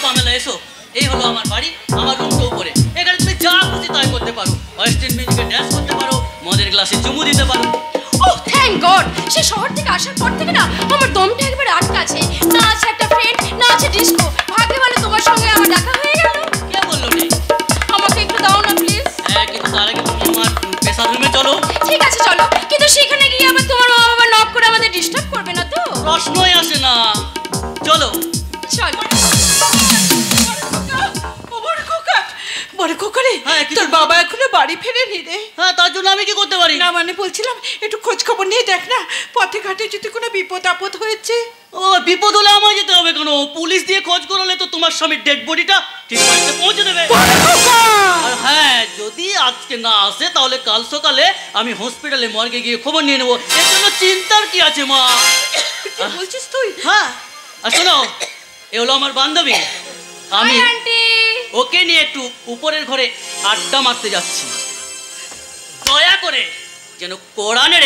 Pamela এসো। এই হলো আমার বাড়ি, আমার রুমটা উপরে। এখানে তুমি যা খুশি তাই করতে পারো। ওয়েস্টার্ন মিউজিকে ড্যান্স করতে পারো, মদের গ্লাসে চুমু দিতে পারো। ওহ থ্যাঙ্ক গড, সে শহর থেকে আসার পর থেকে না আমার দমটা একবার আটকা আছে। না আছে একটা ফ্রেন্ড, না আছে ডিস্কো। ভাগ্যে ভালো তোমার সঙ্গে আমার দেখা হয়ে গেল। কে বললো নেই? আমাকে একটু দাও না প্লিজ। হ্যাঁ, কিন্তু তার আগে তুমি আমার পেশার রুমে চলো। ঠিক আছে চলো, কিন্তু সেখানে গিয়ে আবার তোমার মা বাবা নক করে আমাদের ডিস্টার্ব করবে না তো? প্রশ্নই আসে না। চলো চলো। বড় কোকরে, তোর বাবা এখনো বাড়ি ফেরেনি রে? হ্যাঁ, তার জন্য আমি কি করতে পারি? না মানে বলছিলাম একটু খোঁজ খবর নিয়ে দেখ না, পথে ঘাটে যদি কোনো বিপদ আপদ হয়েছে। ও বিপদ হলে আমায় যেতে হবে কেন? পুলিশ দিয়ে খোঁজ করলে তো তোমার স্বামীর ডেড বডিটা ঠিক টাইমে পৌঁছে দেবে। আর হ্যাঁ, যদি আজকে না আসে তাহলে কাল সকালে আমি হসপিটালে মর্গে গিয়ে খবর নিয়ে নেবো। এর জন্য চিন্তার কি আছে মা? কি বলছিস তুই? হ্যাঁ, আর শোনো, এ হলো আমার বান্ধবী। আমি আন্টি ওকে নিয়ে একটু উপরের ঘরে আড্ডা মারতে যাচ্ছি। দয়া করে যেন কোরআনে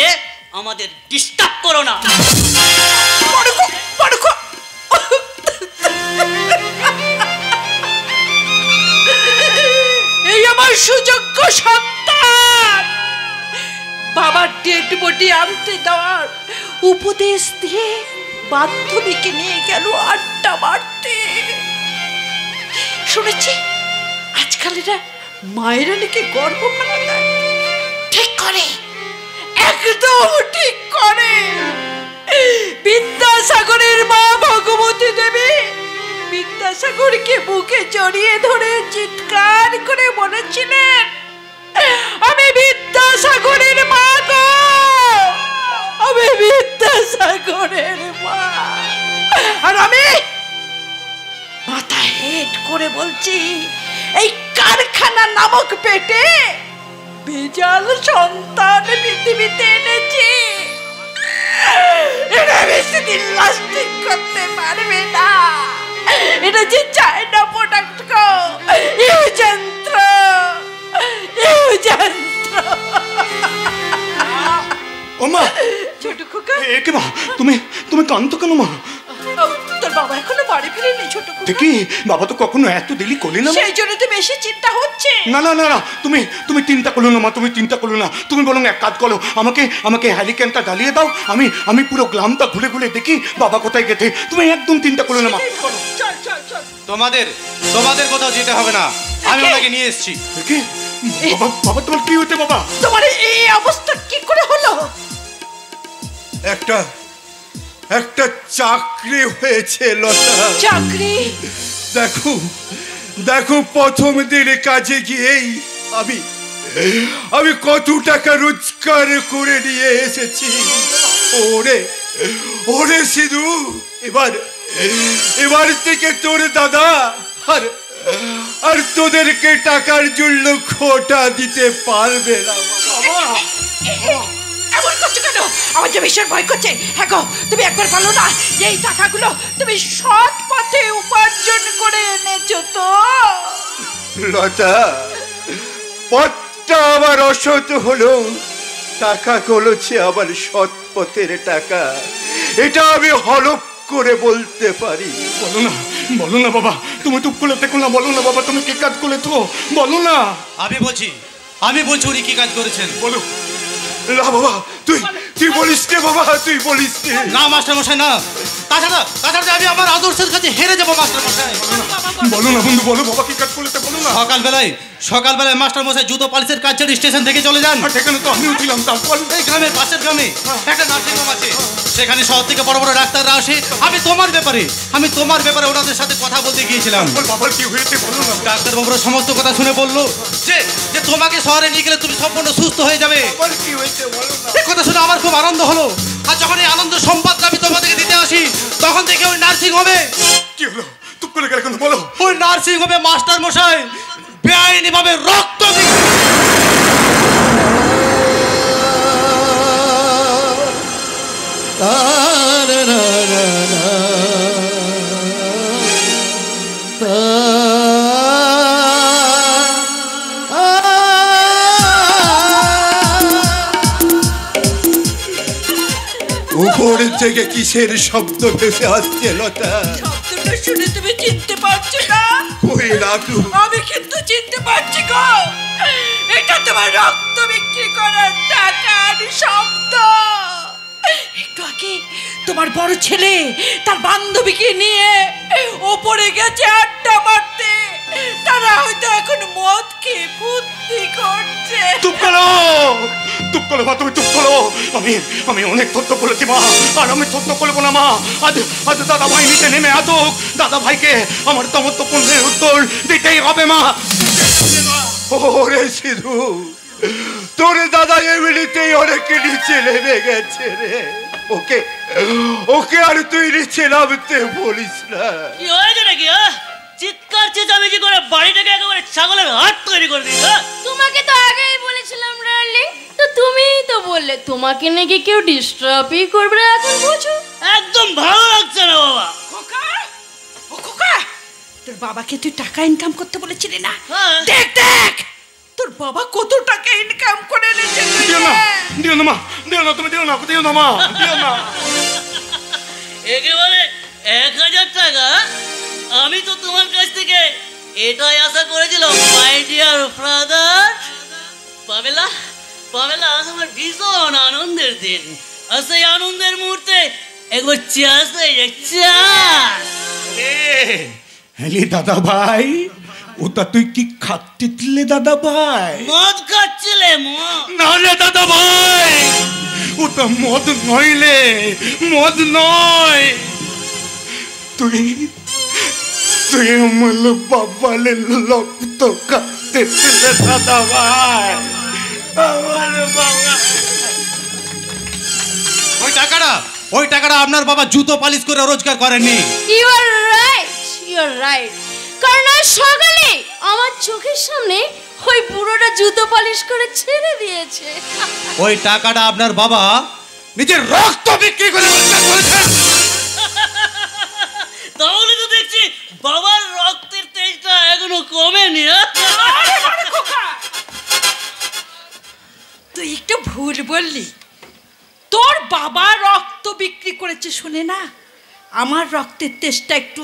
আমাদের ডিস্টার্ব করো না। এই আমার সুযোগ্য সন্তান বাবার ডেড বডি আনতে দেওয়ার উপদেশ দিয়ে বান্ধবীকে নিয়ে গেল আড্ডা মারতে। শুনেছি আজকাল এরা মায়েরা নাকি গর্ভ ভাঙা দেয়। ঠিক করে, একদম ঠিক করে। বিদ্যাসাগরের মা ভগবতী দেবী বিদ্যাসাগরকে বুকে জড়িয়ে ধরে চিৎকার করে বলেছিলেন, আমি বিদ্যাসাগরের মা গো, আমি বিদ্যাসাগরের মা। আর আমি মাথা হেট করে বলছি, এই কারখানা নামক পেটে বিজাল সন্তান পৃথিবীতে এনেছি। এটা বেশি দিন লাস্টিং করতে পারবে না। এটা যে চায়না প্রোডাক্ট গো, ইউ যন্ত্র, ইউ যন্ত্র। ও মা, ছোট খোকা, একে মা, তুমি কাঁদতো কেন মা? তোর বাবা এখনো বাড়ি ফিরেনি ছোট খোকা। দেখি বাবা তো কখনো এত দেরি করলি না। সেই জন্য তো বেশি চিন্তা হচ্ছে। না না না না, তুমি চিন্তা করো না মা, তুমি চিন্তা করো না। তুমি বরং এক কাজ করো, আমাকে হ্যারিকেনটা জ্বালিয়ে দাও। আমি পুরো গ্রামটা ঘুরে ঘুরে দেখি বাবা কোথায় গেছে। তুমি একদম চিন্তা করো না মা। চল চল চল। তোমাদের কোথাও যেতে হবে না, আমি ওনাকে নিয়ে এসেছি। দেখি বাবা তোমার কি হয়েছে বাবা? তোমার এই অবস্থা কি করে হলো? একটা চাকরি হয়েছে লতা। চাকরি? দেখো প্রথম দিনে কাজে গিয়েই আমি কত টাকা রোজগার করে নিয়ে এসেছি। ওরে সিধু, এবার থেকে তোর দাদা আর তোদেরকে টাকার জন্য খোটা দিতে পারবে না। এমন করছো কেন? আমার যে ভীষণ ভয় করছে। হ্যাঁ গো, তুমি একবার বলো না, এই টাকাগুলো তুমি সৎ পথে উপার্জন করে এনেছো তো? লতা, পথটা আবার অসৎ হলো, টাকা গলছে আবার সৎ পথের টাকা। এটা আমি হলফ করে বলতে পারি। বলো না বাবা, তুমি চুপ করে দেখো না। বলো না বাবা, তুমি কি কাজ করে তো বলো না। আমি বলছি উনি কি কাজ করেছেন। বলো না বাবা, তুই বলিস নে বাবা, তুই বলিস নে। না মাস্টার মশাই, না। তাছাড়া আমি আমার আদর্শের কাছে হেরে যাবো মাস্টার মশাই। বলো না বন্ধু, বলো বাবা কি কাজ করেছে বলো না। সকালবেলায় মাস্টার মশাই জুতো পালিশের কাজ ছেড়ে স্টেশন থেকে চলে যান। সেখানে তো আমিও ছিলাম। তারপর এই গ্রামের পাশের গ্রামে একটা নার্সিং হোম আছে, সেখানে শহর থেকে বড় বড় ডাক্তাররা আসে। আমি তোমার ব্যাপারে ওনাদের সাথে কথা বলতে গিয়েছিলাম। বাবার কি হয়েছে বলো না। ডাক্তার বাবুরা সমস্ত কথা শুনে বললো যে তোমাকে শহরে নিয়ে গেলে তুমি সম্পূর্ণ সুস্থ হয়ে যাবে। কি হয়েছে বলো না। এই কথা শুনে আমার খুব আনন্দ হলো। আর যখন এই আনন্দ সংবাদটা আমি তোমাদেরকে দিতে আসি, তখন থেকে ওই নার্সিং হোমে কি হলো? চুপ করে গেলে কেন বলো। ওই নার্সিং হোমে মাস্টার মশাই বেআইনি ভাবে রক্ত উপর থেকে কিসের শব্দ ভেসে আসছে লতা? শব্দটা শুনে তুমি চিনতে পারছো না? কই লাটু, আমি কিন্তু চিনতে পারছি গো। এটা তোমার রক্ত বিক্রি করার টাকার শব্দ। একটু আগে তোমার বড় ছেলে তার বান্ধবীকে নিয়ে ওপরে গেছে আড্ডা মারতে। তারা হয়তো এখন মদ খেয়ে ফুর্তি করছে। চুপ করো, চুপ করো মা, তুমি চুপ করো। আমি অনেক সত্য বলেছি মা, আর আমি সত্য করবো না মা। আজ দাদা ভাই নিচে নেমে আসুক, দাদা ভাইকে আমার সমস্ত প্রশ্নের উত্তর দিতেই হবে মা। ওরে সিধু, তোর দাদা এমনিতেই অনেকে নিচে নেমে গেছে রে। ওকে ওকে আর তুই নিচে নামতে বলিস না। কি হয়েছে নাকি? চিৎকার চেঁচামেচি করে বাড়িটাকে একেবারে ছাগলের হাট তৈরি করে দিস। তোমাকে তো আগেই বলেছিলাম ডার্লিং, তো তুমিই তো বললে তোমাকে নাকি কেউ ডিস্টার্বই করবে না। এখন বুঝো একদম ভালো লাগছে না বাবা। খোকা, ও খোকা, তোর বাবাকে তুই টাকা ইনকাম করতে বলেছিলি না? হ্যাঁ। দেখ দেখ তোর বাবা কত টাকা ইনকাম করে এনেছে। দিও না, দিও না মা, দিও না, তুমি দিও না, দিও না মা, দিও না। একেবারে 1000 টাকা? আমি তো তোমার কাছ থেকে এটাই আশা করেছিলাম my dear brother. Pamela, Pamela, আজ আমার ভীষণ আনন্দের দিন। আর সেই আনন্দের মুহূর্তে একবার চাষ হয়ে যায়, চাষ। হ্যালি দাদা ভাই, ওটা তুই কি খাচ্ছিলি দাদা ভাই? মদ খাচ্ছিলে? মদ না রে দাদা ভাই, ওটা মদ নইলে, মদ নয়। তুই আমার বাবালে রক্ত খাচ্ছিলি দাদা ভাই, আমার বাবা। ওই টাকাটা আপনার বাবা জুতো পালিশ করে রোজগার করেননি। You are right. কারণ আজ সকালে আমার চোখের সামনে ওই বুড়োটা জুতো পালিশ করে ছেড়ে দিয়েছে। ওই টাকাটা আপনার বাবা নিজের রক্ত বিক্রি করে রোজগার করেছেন। তাহলে তো দেখছি বাবার রক্তের তেজটা এখনো কমেনি। তুই একটু ভুল বললি। তোর বাবা রক্ত বিক্রি করেছে শুনে না, আমার রক্তের তেজটা একটু।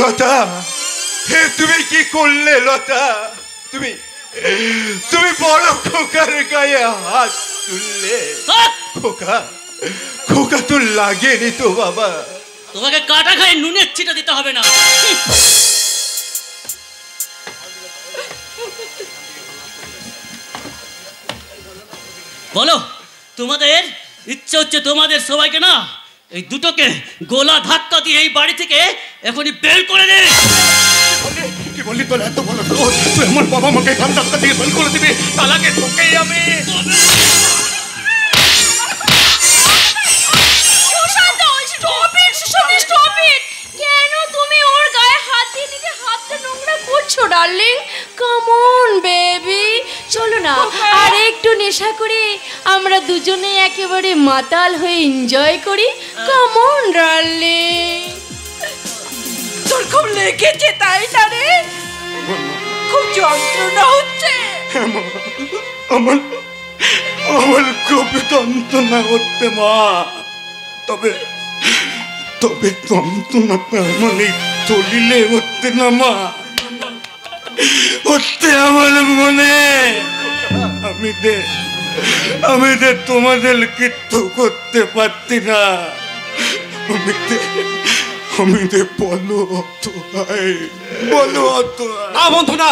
লতা, হে তুমি কি করলে লতা? তুমি তুমি বড় খোকার গায়ে হাত তুললে। খোকা, খোকা তো লাগেনি তো বাবা। তোমাকে কাটা খাই নুনের ছিটা দিতে হবে না। বলো, তোমাদের ইচ্ছা হচ্ছে তোমাদের সবাইকে না এই দুটোকে গোলা ধাক্কা দিয়ে এই বাড়ি থেকে এখনই বের করে দে। কি বললি তোর এত বড় দোষ? তুই আমার বাবা মাকে ঘাম ধাক্কা দিয়ে বের করে দিবি, তালাকে তোকেই আমি। কেন তুমি ওর গায়ে হাত দিয়ে নিজে হাতটা নোংরা করছো ডার্লিং? কাম অন বেবি, চলো না আর একটু নেশা করে আমরা দুজনে একেবারে মাতাল হয়ে এনজয় করি। Come on darling. তোর খুব লেগেছে তাই না রে? খুব যন্ত্রণা হচ্ছে? আমার আমার খুব যন্ত্রণা হচ্ছে মা। তবে তবে যন্ত্রণাটা আমার এই চলিলে হচ্ছে না মা, হচ্ছে আমার মনে। আমি যে তোমাদের কিচ্ছু করতে পারছি না। আমি যে বলো অতহায়, বলো অতহায়। না বন্ধু না,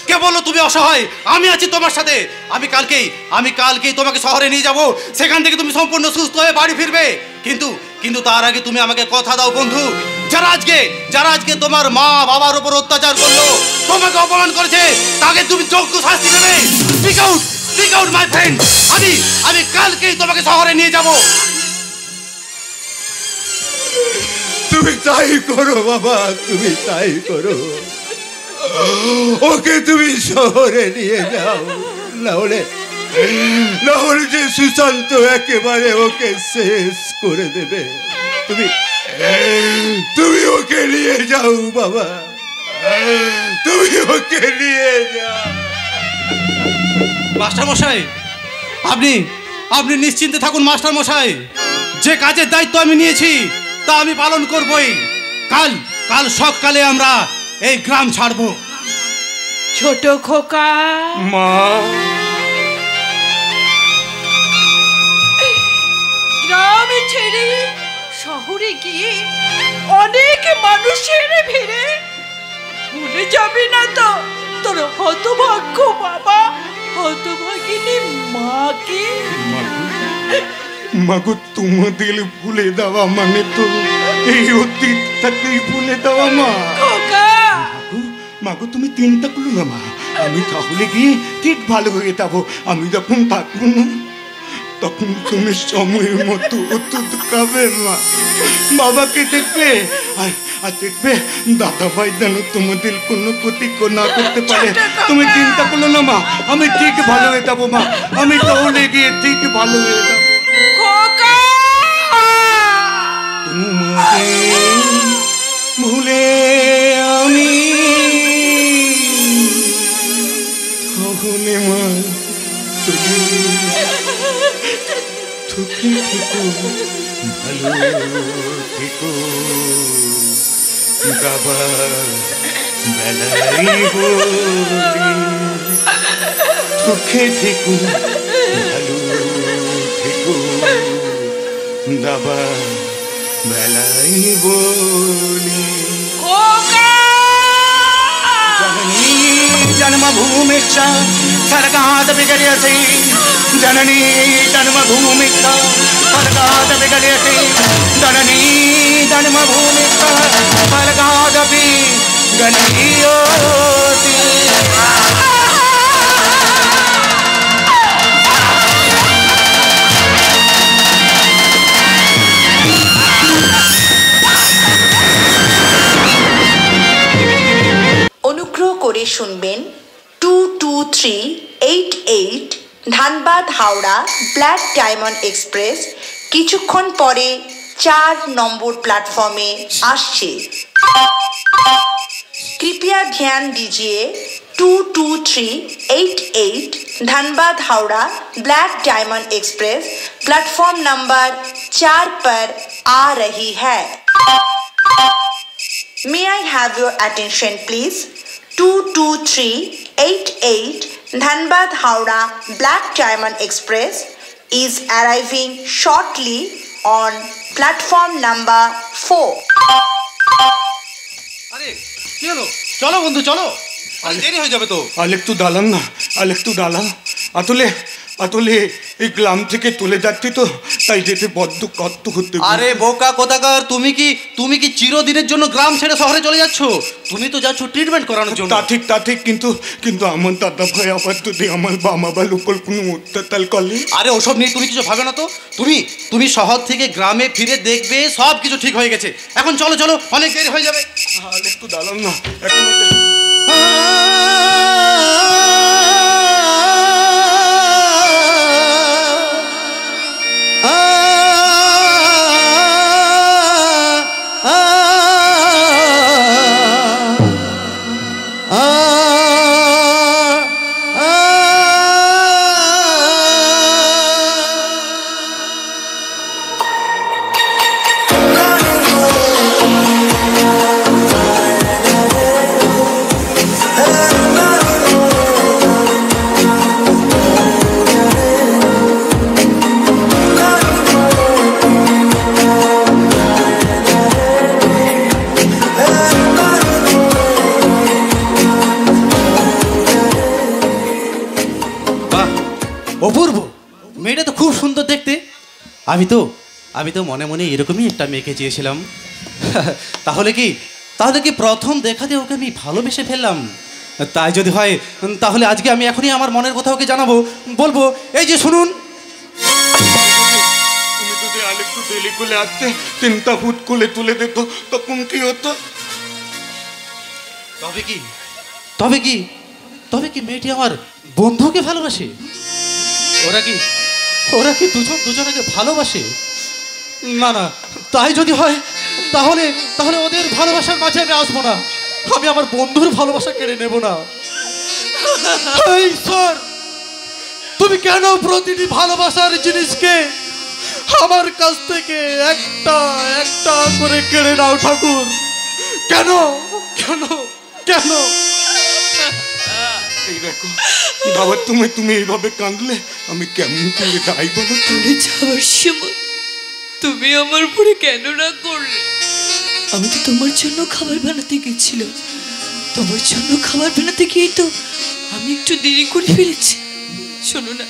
কে বললো তুমি অসহায়? আমি আছি তোমার সাথে। আমি কালকেই তোমাকে শহরে নিয়ে যাব। সেখান থেকে তুমি সম্পূর্ণ সুস্থ হয়ে বাড়ি ফিরবে। কিন্তু তার আগে তুমি আমাকে কথা দাও বন্ধু, যারা আজকে তোমার মা বাবার উপর অত্যাচার করলো, তোমাকে অপমান করেছে, তাকে তুমি যোগ্য শাস্তি দেবে। Speak out my friend. আমি কালকেই তোমাকে শহরে নিয়ে যাব। তুমি তাই করো বাবা, তুমি তাই করো। ওকে তুমি শহরে নিয়ে যাও, না হলে যে সুশান্ত একেবারে ওকে শেষ করে দেবে। তুমি ওকে নিয়ে যাও বাবা, তুমি ওকে নিয়ে যাও। মাস্টার মশাই, আপনি নিশ্চিন্তে থাকুন মাস্টার মশাই। যে কাজের দায়িত্ব আমি নিয়েছি তা আমি পালন করবই। কাল কাল সকালে আমরা এই গ্রাম ছাড়বো। ছোট খোকা, মা, গ্রামে ছেড়ে শহরে গিয়ে অনেক মানুষের ভিড়ে ভুলে যাবি না তো তোর হতভাগ্য বাবা, হতভাগিনী মাকে। মাগো তোমাদের ভুলে দেওয়া মানে তো এই অতীতটাকেই ভুলে দেওয়া মা। খোকা, মাগো তুমি চিন্তা করো না মা, আমি তাহলে গিয়ে ঠিক ভালো হয়ে যাবো। আমি যখন থাকবো না তখন তুমি সময়ের মতো ওষুধ খাবে মা, বাবাকে দেখবে আর দেখবে দাদা ভাই যেন তোমাদের কোনো ক্ষতি না করতে পারে। তুমি চিন্তা করো না মা, আমি ঠিক ভালো হয়ে যাবো মা, আমি তাহলে গিয়ে ঠিক ভালো হয়ে যাবো। খোকা, তোমাকে ভুলে আমি তাহলে মা তুমি সুখী থেকো, ভালো থেকো, বাবা বেলাই বলি সুখে থেকো, ভালো থেকো, বাবা বেলাই বলি। খোকা, जननी जन्मभूमिश्च स्वर्गात् विगर्यते, जननी जन्मभूमिश्च स्वर्गात् विगर्यते, जननी जन्मभूमिश्च स्वर्गादपि गरीयते। অনুগ্রহ করে শুনবেন 22388 Dhanbad Howrah black diamond express কিছুক্ষণ পরে 4 নম্বর प्लेटफॉर्मे আসছে। कृपया ध्यान दीजिए 22388 Dhanbad Howrah black diamond express platform number 4 पर आ रही है। May I have your attention please? 22388 Dhanbad Howrah Black Diamond Express is arriving shortly on platform number 4. আরে কি হলো? চলো বন্ধু চলো, দেরি হয়ে যাবে তো। আলেকটু দাঁড়ান না, আলেকটু দাঁড়ান। আতলে এই গ্রাম থেকে তুলে যাচ্ছি তো, তাই যেতে বড্ড কষ্ট হতে। আরে বোকা কোথাকার, তুমি কি চিরদিনের জন্য গ্রাম ছেড়ে শহরে চলে যাচ্ছ? তুমি তো যাচ্ছ ট্রিটমেন্ট করানোর জন্য। তা ঠিক কিন্তু আমার দাদা ভাই আবার যদি আমার বাবা বাবার উপর কোনো অত্যাচার করে। আরে ওসব নিয়ে তুমি কিছু ভাবে না তো। তুমি শহর থেকে গ্রামে ফিরে দেখবে সব কিছু ঠিক হয়ে গেছে। এখন চলো চলো, অনেক দেরি হয়ে যাবে। আলেকটু দাঁড়ান না এখন। অপূর্ব, মেয়েটা তো খুব সুন্দর দেখতে। আমি তো মনে মনে এরকমই একটা মেয়েকে চেয়েছিলাম। তাহলে কি প্রথম দেখাতে ওকে আমি ভালোবেসে ফেললাম? তাই যদি হয় তাহলে আজকে আমি এখনই আমার মনের কথা ওকে জানাবো, বলবো এই যে শুনুন। তুমি যদি আলেকটু দেরি করে আসতে, 3টা ফুট কোলে তুলে দিত, তখন কি হতো? তবে কি মেয়েটি আমার বন্ধুকে ভালোবাসে? ওরা কি দুজনকে ভালোবাসে? না, তাই যদি হয় তাহলে ওদের ভালোবাসার মাঝে আমি আসবো না। আমি আমার বন্ধুর ভালোবাসা কেড়ে নেব না। ঈশ্বর, তুমি কেন প্রতিটি ভালোবাসার জিনিসকে আমার কাছ থেকে একটা একটা করে কেড়ে নাও ঠাকুর। কেন কেন কেন? এই দেখো বাবা, তুমি এইভাবে কাঁদলে আমি কেমন করে যাই বলো? চলে যাওয়ার সময় তুমি আমার উপরে কেন রাগ করলে? আমি তো তোমার জন্য খাবার বানাতে গেছিলাম। তোমার জন্য খাবার বানাতে গিয়ে তো আমি একটু দেরি করে ফেলেছি। শোনো না,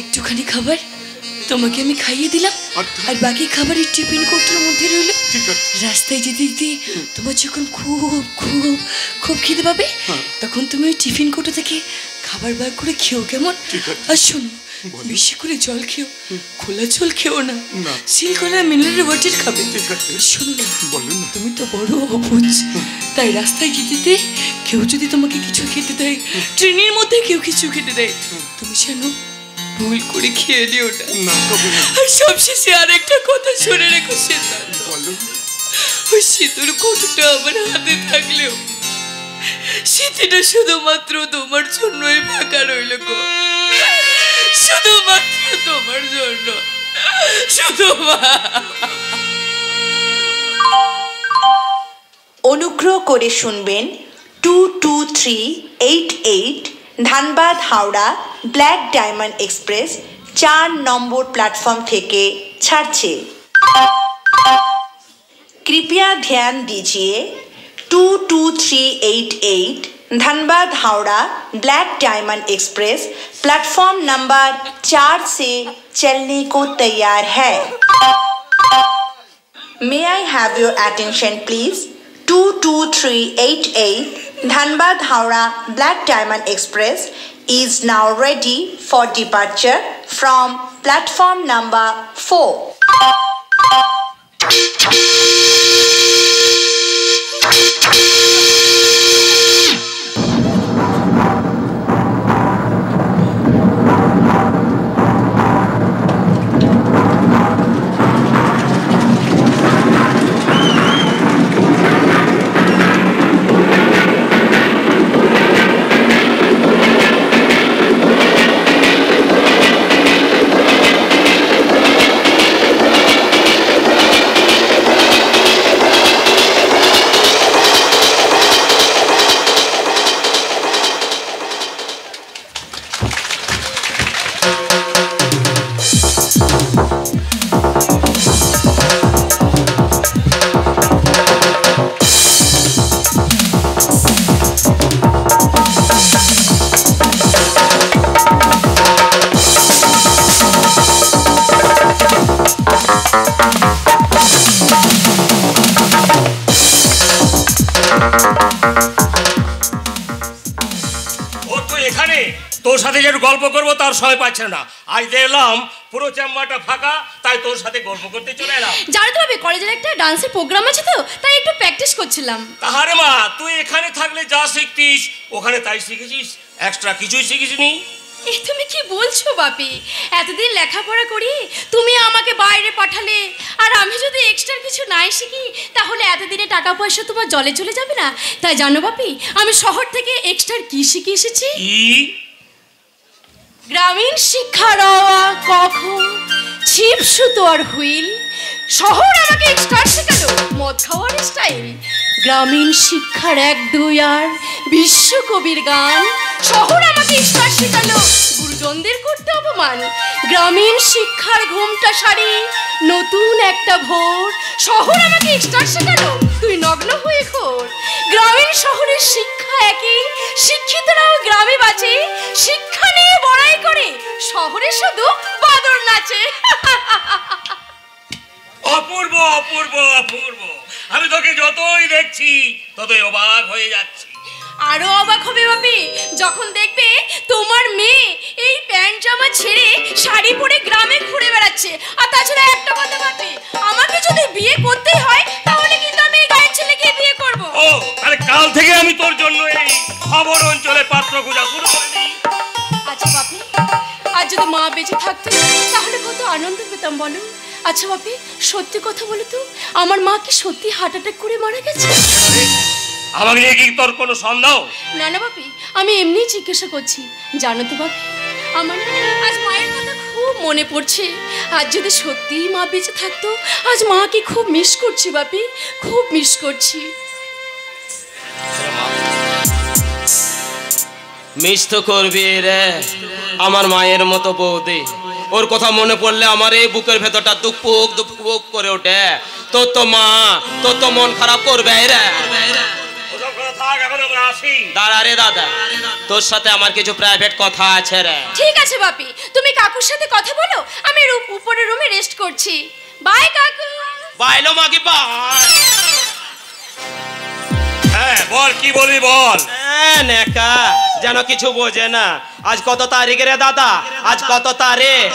একটুখানি খাবার তোমাকে আমি খাইয়ে দিলাম, আর বাকি খাবার এই টিফিন কোটার মধ্যে রইল। রাস্তায় যেতে যেতে তোমার যখন খুব খুব খুব খিদে পাবে, তখন তুমি ওই টিফিন কোটা থেকে খাবার বার করে খেও, কেমন? আর শোনো, বেশি করে জল খেও, খোলা জল খেও না, সিল করা মিনারেল ওয়াটার খাবে। শোনো না, তুমি তো বড় অবুঝ, তাই রাস্তায় যেতে কেউ যদি তোমাকে কিছু খেতে দেয়, ট্রেনের মধ্যে কেউ কিছু খেতে দেয়, তুমি জানো ভুল করে খেয়ে দিও না। আর সবশেষে আরেকটা কথা শুনে রেখো সিদ্ধান্ত, ওই সিঁদুর কৌটোটা আমার হাতে থাকলেও সেটা শুধুমাত্র তোমার জন্যই ফাঁকা রইল গো, শুধুমাত্র তোমার জন্য, অনুগ্রহ করে শুনবেন 22388 Dhanbad Howrah black diamond express 4 number platform থেকে ছাড়ছে। कृपया ध्यान दीजिए 22388 Dhanbad Howrah black diamond express platform number 4 से चलने को तैयार है। May I have your attention please. 22388 Dhanbad Howrah black diamond express is now ready for departure from platform number 4. তোর সাথে যে গল্প করবো তার সময় পাচ্ছে না। আজ দেখলাম পুরো চেম্বারটা ফাঁকা, তাই তোর সাথে গল্প করতে চলে এলাম। জানো তো ভাবি, কলেজের একটা ডান্সের প্রোগ্রাম আছে তো, তাই একটু প্র্যাকটিস করছিলাম। তাহারে মা, তুই এখানে থাকলে যা শিখতিস ওখানে তাই শিখেছিস, এক্সট্রা কিছুই শিখিসনি। এই তুমি কি বলছো বাপি? এতদিন লেখাপড়া করি তুমি আমাকে বাইরে পাঠালে, আর আমি যদি এক্সট্রা কিছু নাই শিখি তাহলে এতদিনে টাকা পয়সা তোমার জলে চলে যাবে না। তাই জানো বাপি, আমি শহর থেকে এক্সট্রা কি শিখে এসেছি? গ্রামীণ শিক্ষা রওয়া কখন ছিপ সুতো আর হুইল। শহর আমাকে এক্সট্রা শেখালো মদ খাওয়ার স্টাইল। গ্রামীণ শিক্ষার 1-2 আর বিশ্বকবির গান। শহর আমাকে এক্সট্রা শেখালো গুরুজনদের করতে অপমান। গ্রামীণ শিক্ষার ঘুমটা সারি নতুন একটা ভোর। শহর আমাকে এক্সট্রা শেখালো তুই নগ্ন হয়ে ঘোর। গ্রামীণ শহরের শিক্ষা একই, শিক্ষিতরাও গ্রামে বাঁচে। শিক্ষা নিয়ে বড়াই করে শহরে শুধু বাদর নাচে। অপূর্ব অপূর্ব অপূর্ব, আমি তোকে যতই দেখছি ততই অবাক হয়ে যাচ্ছি। আরো অবাক হবে বাপি যখন দেখবে তোমার মেয়ে এই প্যান্ট জামা ছেড়ে শাড়ি পরে গ্রামে ঘুরে বেড়াচ্ছে। আর তাছাড়া একটা কথা বাপি, আমাকে যদি বিয়ে করতেই হয় তাহলে কিন্তু আমি এই গায়ের ছেলেকে বিয়ে করব। ও তাহলে কাল থেকে আমি তোর জন্য এই খবর অঞ্চলে পাত্র খোঁজা শুরু করে দিই। আচ্ছা বাপি, আর যদি মা বেঁচে থাকতো তাহলে কত আনন্দ পেতাম বলো। আচ্ছা বাপি, সত্যি কথা বলো তো, আমার মা কি সত্যি হার্ট অ্যাটাক করে মারা গেছে? আমাকে নিয়ে কি তোর কোনো সন্দেহ? না না বাপি, আমি এমনি জিজ্ঞাসা করছি। জানো তো বাপি, আমার আজ মায়ের কথা খুব খুব মনে পড়ছে। আজ যদি সত্যিই মা বেঁচে থাকতো, আজ মাকে খুব মিস করছি বাপি, খুব মিস করছি। মিস তো করবি রে আমার মায়ের মতো বৌদি। ওর কথা মনে পড়লে আমার এই বুকের ভেতরটা দুপুক দুপুক করে ওঠে। তোর তো মা, তোর তো মন খারাপ করবে রে। দাঁড়া রে দাদা, তোর সাথে আমার কিছু প্রাইভেট কথা আছে রে। ঠিক আছে বাপি, তুমি কাকুর সাথে কথা বলো, আমি উপরের রুমে রেস্ট করছি। বাই কাকু। বাইলো মাগি বাই। হ্যাঁ বল, কি বলবি বল। নেকা যেন কিছু বোঝে না। আজ কত তারিখ রে দাদা? আজ কত তারিখ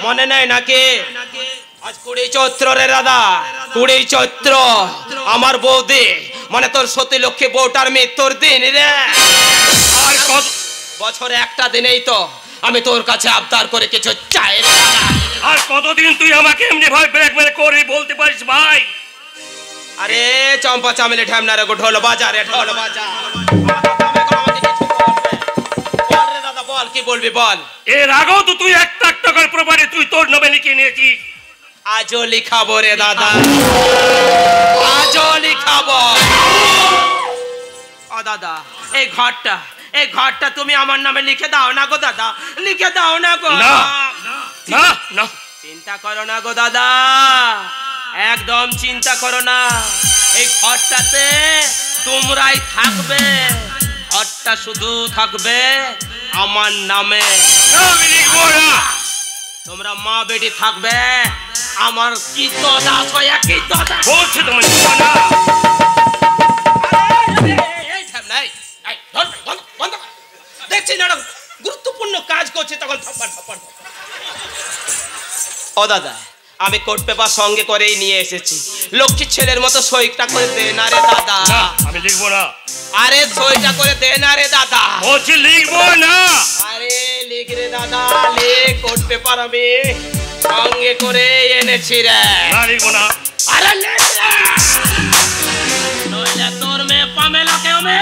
মনে নেই নাকি? আজ 20 চৈত্র রে দাদা, 20 চৈত্র। আমার বৌদি মানে তোর সতী লক্ষ্মী বউটার মৃত্যুর দিন রে। আর কত বছরে একটা দিনেই তো আমি তোর কাছে আবদার করে কিছু চাই রে দাদা। আর কতদিন তুই আমাকে এমনি ভাবে ব্ল্যাকমেল করে বলতে পারিস ভাই? আরে চম্পা চামেলি ঠ্যামনা রে গো, ঢোল বাজা রে, ঢোল বাজা। বল রে দাদা, বল কি বলবি বল। এর আগেও তো তুই 1 লাখ টাকার প্রপার্টি তুই তোর নামে লিখে নিয়েছিস। আজও লিখাবো রে দাদা, আজও লিখাবো। ও দাদা, এই ঘরটা তুমি আমার নামে লিখে দাও না গো দাদা, লিখে দাও না গো। না না না, চিন্তা করো না গো দাদা, একদম চিন্তা করো না। এই ঘরটাতে তোমরাই থাকবে, ঘরটা শুধু থাকবে আমার নামে। আমি লিখবো না। তোমরা মা বেটি থাকবে আমার কি তো দাস হয়ে কি তো দাস বলছি তুমি লিখবো না। দেখছি না গুরুত্বপূর্ণ কাজ করছে তখন থাপ্পড় থাপ্পড়। ও দাদা, আমি কোর্ট পেপার সঙ্গে করেই নিয়ে এসেছি। লক্ষ্মীর ছেলের মতো সইটা করে দে না রে দাদা। আমি লিখবো না। আরে সইটা করে দে না রে দাদা। বলছি লিখবো না। আরে লিখ রে দাদা, লিখ। কোর্ট পেপার আমি সঙ্গে করে এনেছি রে। না লিখবো না। আরে লিখ রে, নইলে তোর মেয়ে পামেলাকে আমি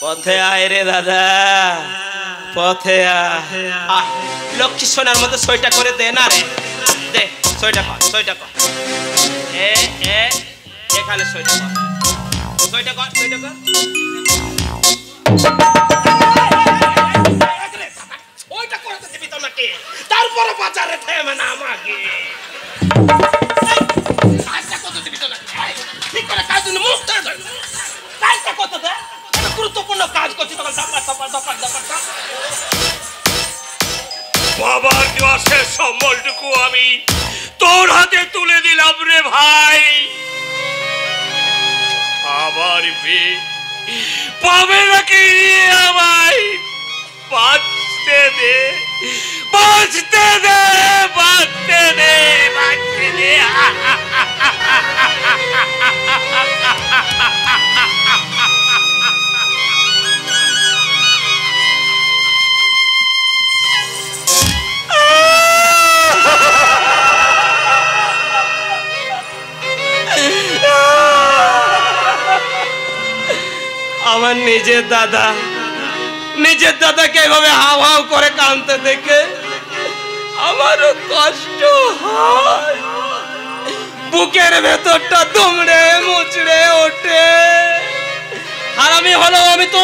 পথে আয় রে দাদা, পথে আয়। লক্ষ্মী সোনার মতো সইটা করে দে না রে, দে সইটা কর, সইটা কর। এখানে সইটা কর, সইটা কর, সইটা কর। ওইটা করতে দিবি তো নাকি? তারপরে বাজারে থেমে না আমাকে কাজটা কত দিবি তো নাকি? ঠিক করে কাজ দিন মুখটা ধর, কাজটা কত দে। গুরুত্বপূর্ণ কাজ করছি তখন বাবার দেওয়া শেষ সম্বলটুকু আমি তোর হাতে তুলে দিলাম রে ভাই। আমার মেয়ে পাবে নাকি আমায় বাঁচতে দে, বাঁচতে দে, বাঁচতে দে, বাঁচতে দে। আমার নিজের দাদাকে এভাবে হাও হাও করে কাঁদতে দেখে আমারও কষ্ট হয়, বুকের ভেতরটা দুমড়ে মুচড়ে ওঠে। হারামি হলো আমি তো।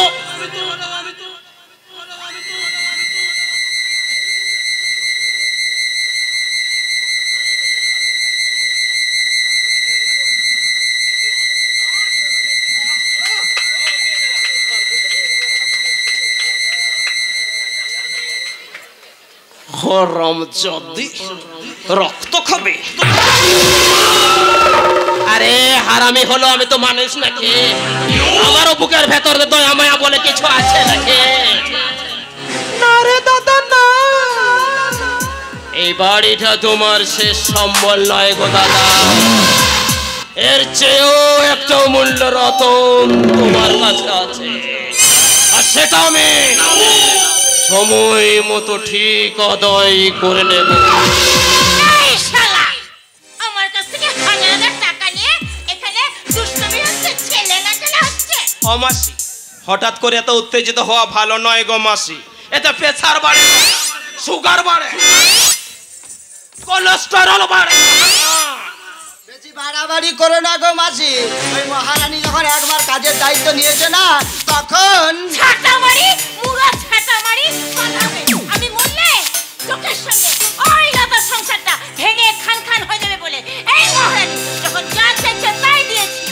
যদি রক্ত খাবে। আরে হারামি হলো আমি তো মানুষ নাকি? আমারও বুকের ভেতরে দয়া মায়া বলে কিছু আছে নাকি? না রে দাদা না, এই বাড়িটা তোমার শেষ সম্বল নয় গো দাদা। এর চেয়েও একটা মূল্য রতন তোমার কাছে আছে, আর সেটা আমি সময় মতো ঠিক আদায় করে নেব। আমার কাছ থেকে 1000 টাকা নিয়ে এখানে দুষ্টুমি হচ্ছে, ছেলে না চলে হচ্ছে। ও মাসি, হঠাৎ করে এত উত্তেজিত হওয়া ভালো নয় গো মাসি। এতে প্রেসার বাড়ে, সুগার বাড়ে, কোলেস্টেরল বাড়ে। বেশি বাড়াবাড়ি করো না গো মাসি। ওই মহারানী যখন একবার কাজের দায়িত্ব নিয়েছে না, তখন ছাতা মারি মুড়া ছাতা মারি পালাবে। আমি মরলে চোখের সামনে ওই রাতার সংসারটা ভেঙে খান খান হয়ে যাবে বলে এই মহারানী যখন যা চাইছে তাই দিয়েছি।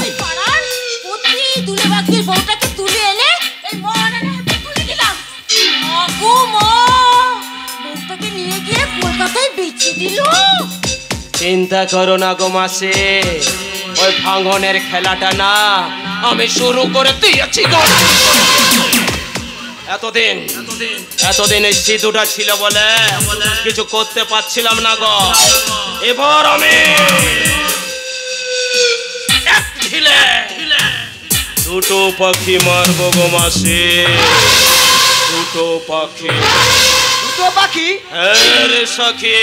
ওই পাড়ার প্রতি দুলে বাগদির বউটাকে তুলে এনে এই মহারানীর হাতে তুলে দিলাম। গো মা, বউটাকে নিয়ে গিয়ে কলকাতায় বেচে দিল। চিন্তা করো না গো মাসি, ওই ভাঙনের খেলাটা না আমি শুরু করে দিয়েছি গো। এতদিন এই সিধুটা ছিল বলে কিছু করতে পারছিলাম না গো। এবার আমি এক ঢিলে দুটো পাখি মারবো গো মাসি, দুটো পাখি। দুটো পাখি? হ্যাঁ রে সখী,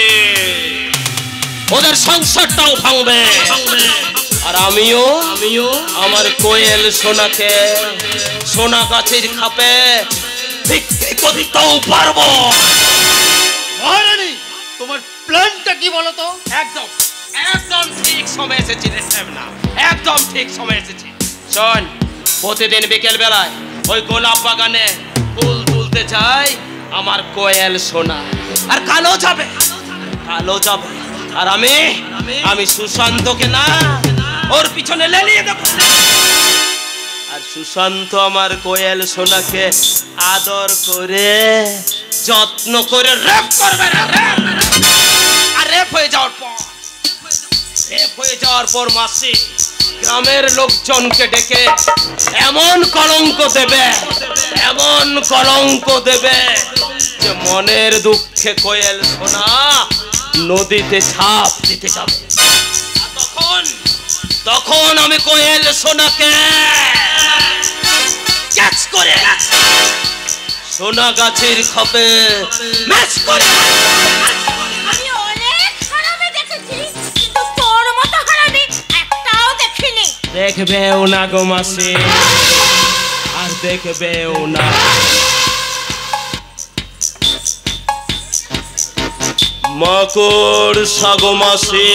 ওদের সংসারটাও ভাঙবে আর আমিও আমার কোয়েল সোনাকে সোনা গাছের খাপে বিক্রি করতেও পারবো। মহারানী, তোমার প্ল্যানটা কি বলো তো? একদম একদম ঠিক সময় এসেছি রে সাহেব, না একদম ঠিক সময় এসেছি। শোন, প্রতিদিন বিকেল বেলায় ওই গোলাপ বাগানে ফুল তুলতে যাই আমার কোয়েল সোনা, আর কালো যাবে আর আমি সুশান্তকে না ওর পিছনে লেলিয়ে দেব। আর সুশান্ত আমার কোয়েল সোনাকে আদর করে যত্ন করে রেপ করবে না। আর রেপ হয়ে যাওয়ার পর মাসি গ্রামের লোকজনকে ডেকে এমন কলঙ্ক দেবে যে মনের দুঃখে কোয়েল সোনা নদীতে ঝাঁপ দিতে যাবে। তখন আমি কোয়েল সোনাকে ক্যাচ করে সোনা গাছের খাপে ম্যাচ করে। আমি অনেক হারামি দেখেছি, কিন্তু তোর মতো হারামি একটাও দেখিনি। দেখবেও না গো মাসি, আর দেখবেও না। মকর সাগো মাসি,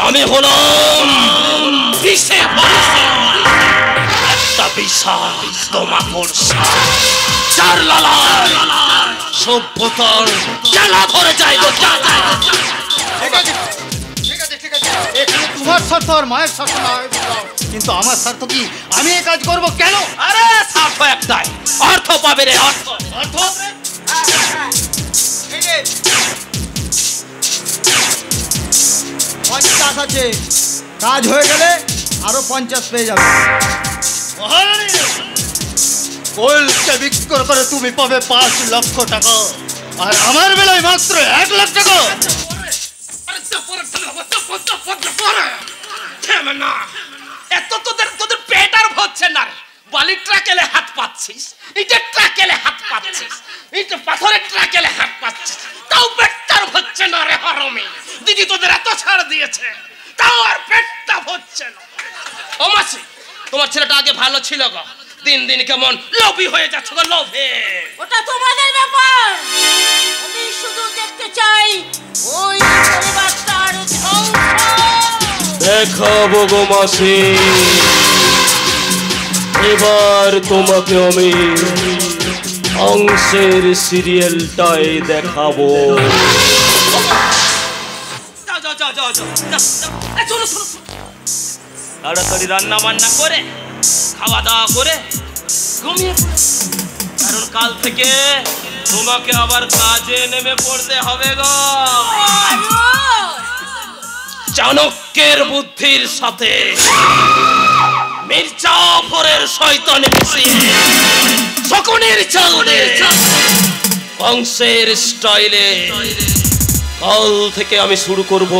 আমি হলাম একটা বিষাক্ত মাকড়সা, চার লালার সভ্যতার জ্বালা ধরে যায় গো। এখানে তোমার স্বার্থ আর মায়ের স্বার্থ না হয় বুঝলাম, কিন্তু আমার স্বার্থ কি? আমি এই কাজ করব কেন? আরে স্বার্থ একটাই, অর্থ পাবে রে, অর্থ। 50 আছে, কাজ হয়ে গেলে আরো 50 পেয়ে যাবে। কোয়েলকে বিক্রি করে তুমি পাবে 5 লক্ষ টাকা, আর আমার বেলায় মাত্র 1 লাখ টাকা। তোদের পেট আর ভরছে না রে। বালির ট্রাকেলে হাত পাচ্ছিস, ইটের ট্রাকেলে হাত পাচ্ছিস, ইট পাথরের ট্রাকেলে হাত পাচ্ছিস, তাও পেটটার ভরছে না রে হারামি। দিদি তোদের এত ছাড় দিয়েছে, তাও আর পেটটা ভরছে না। ও মাসি, তোমার ছেলেটা আগে ভালো ছিল গো, দিন দিন কেমন লোভী হয়ে যাচ্ছে গো, লোভে। ওটা তোমাদের ব্যাপার, আমি শুধু দেখতে চাই ওই পরিবারটার ধ্বংস। দেখাবো গো মাসি, এবার তোমাকে আমি অংশের সিরিয়ালটাই দেখাবো। তাড়াতাড়ি রান্না বান্না করে খাওয়া দাওয়া করে ঘুমিয়ে পড়ো, কারণ কাল থেকে তোমাকে আবার কাজে নেমে পড়তে হবে গো। চাণক্যের বুদ্ধির সাথে মির্জাফরের শয়তানি মিশিয়ে শকুনের চালে অংশের স্টাইলে কাল থেকে আমি শুরু করব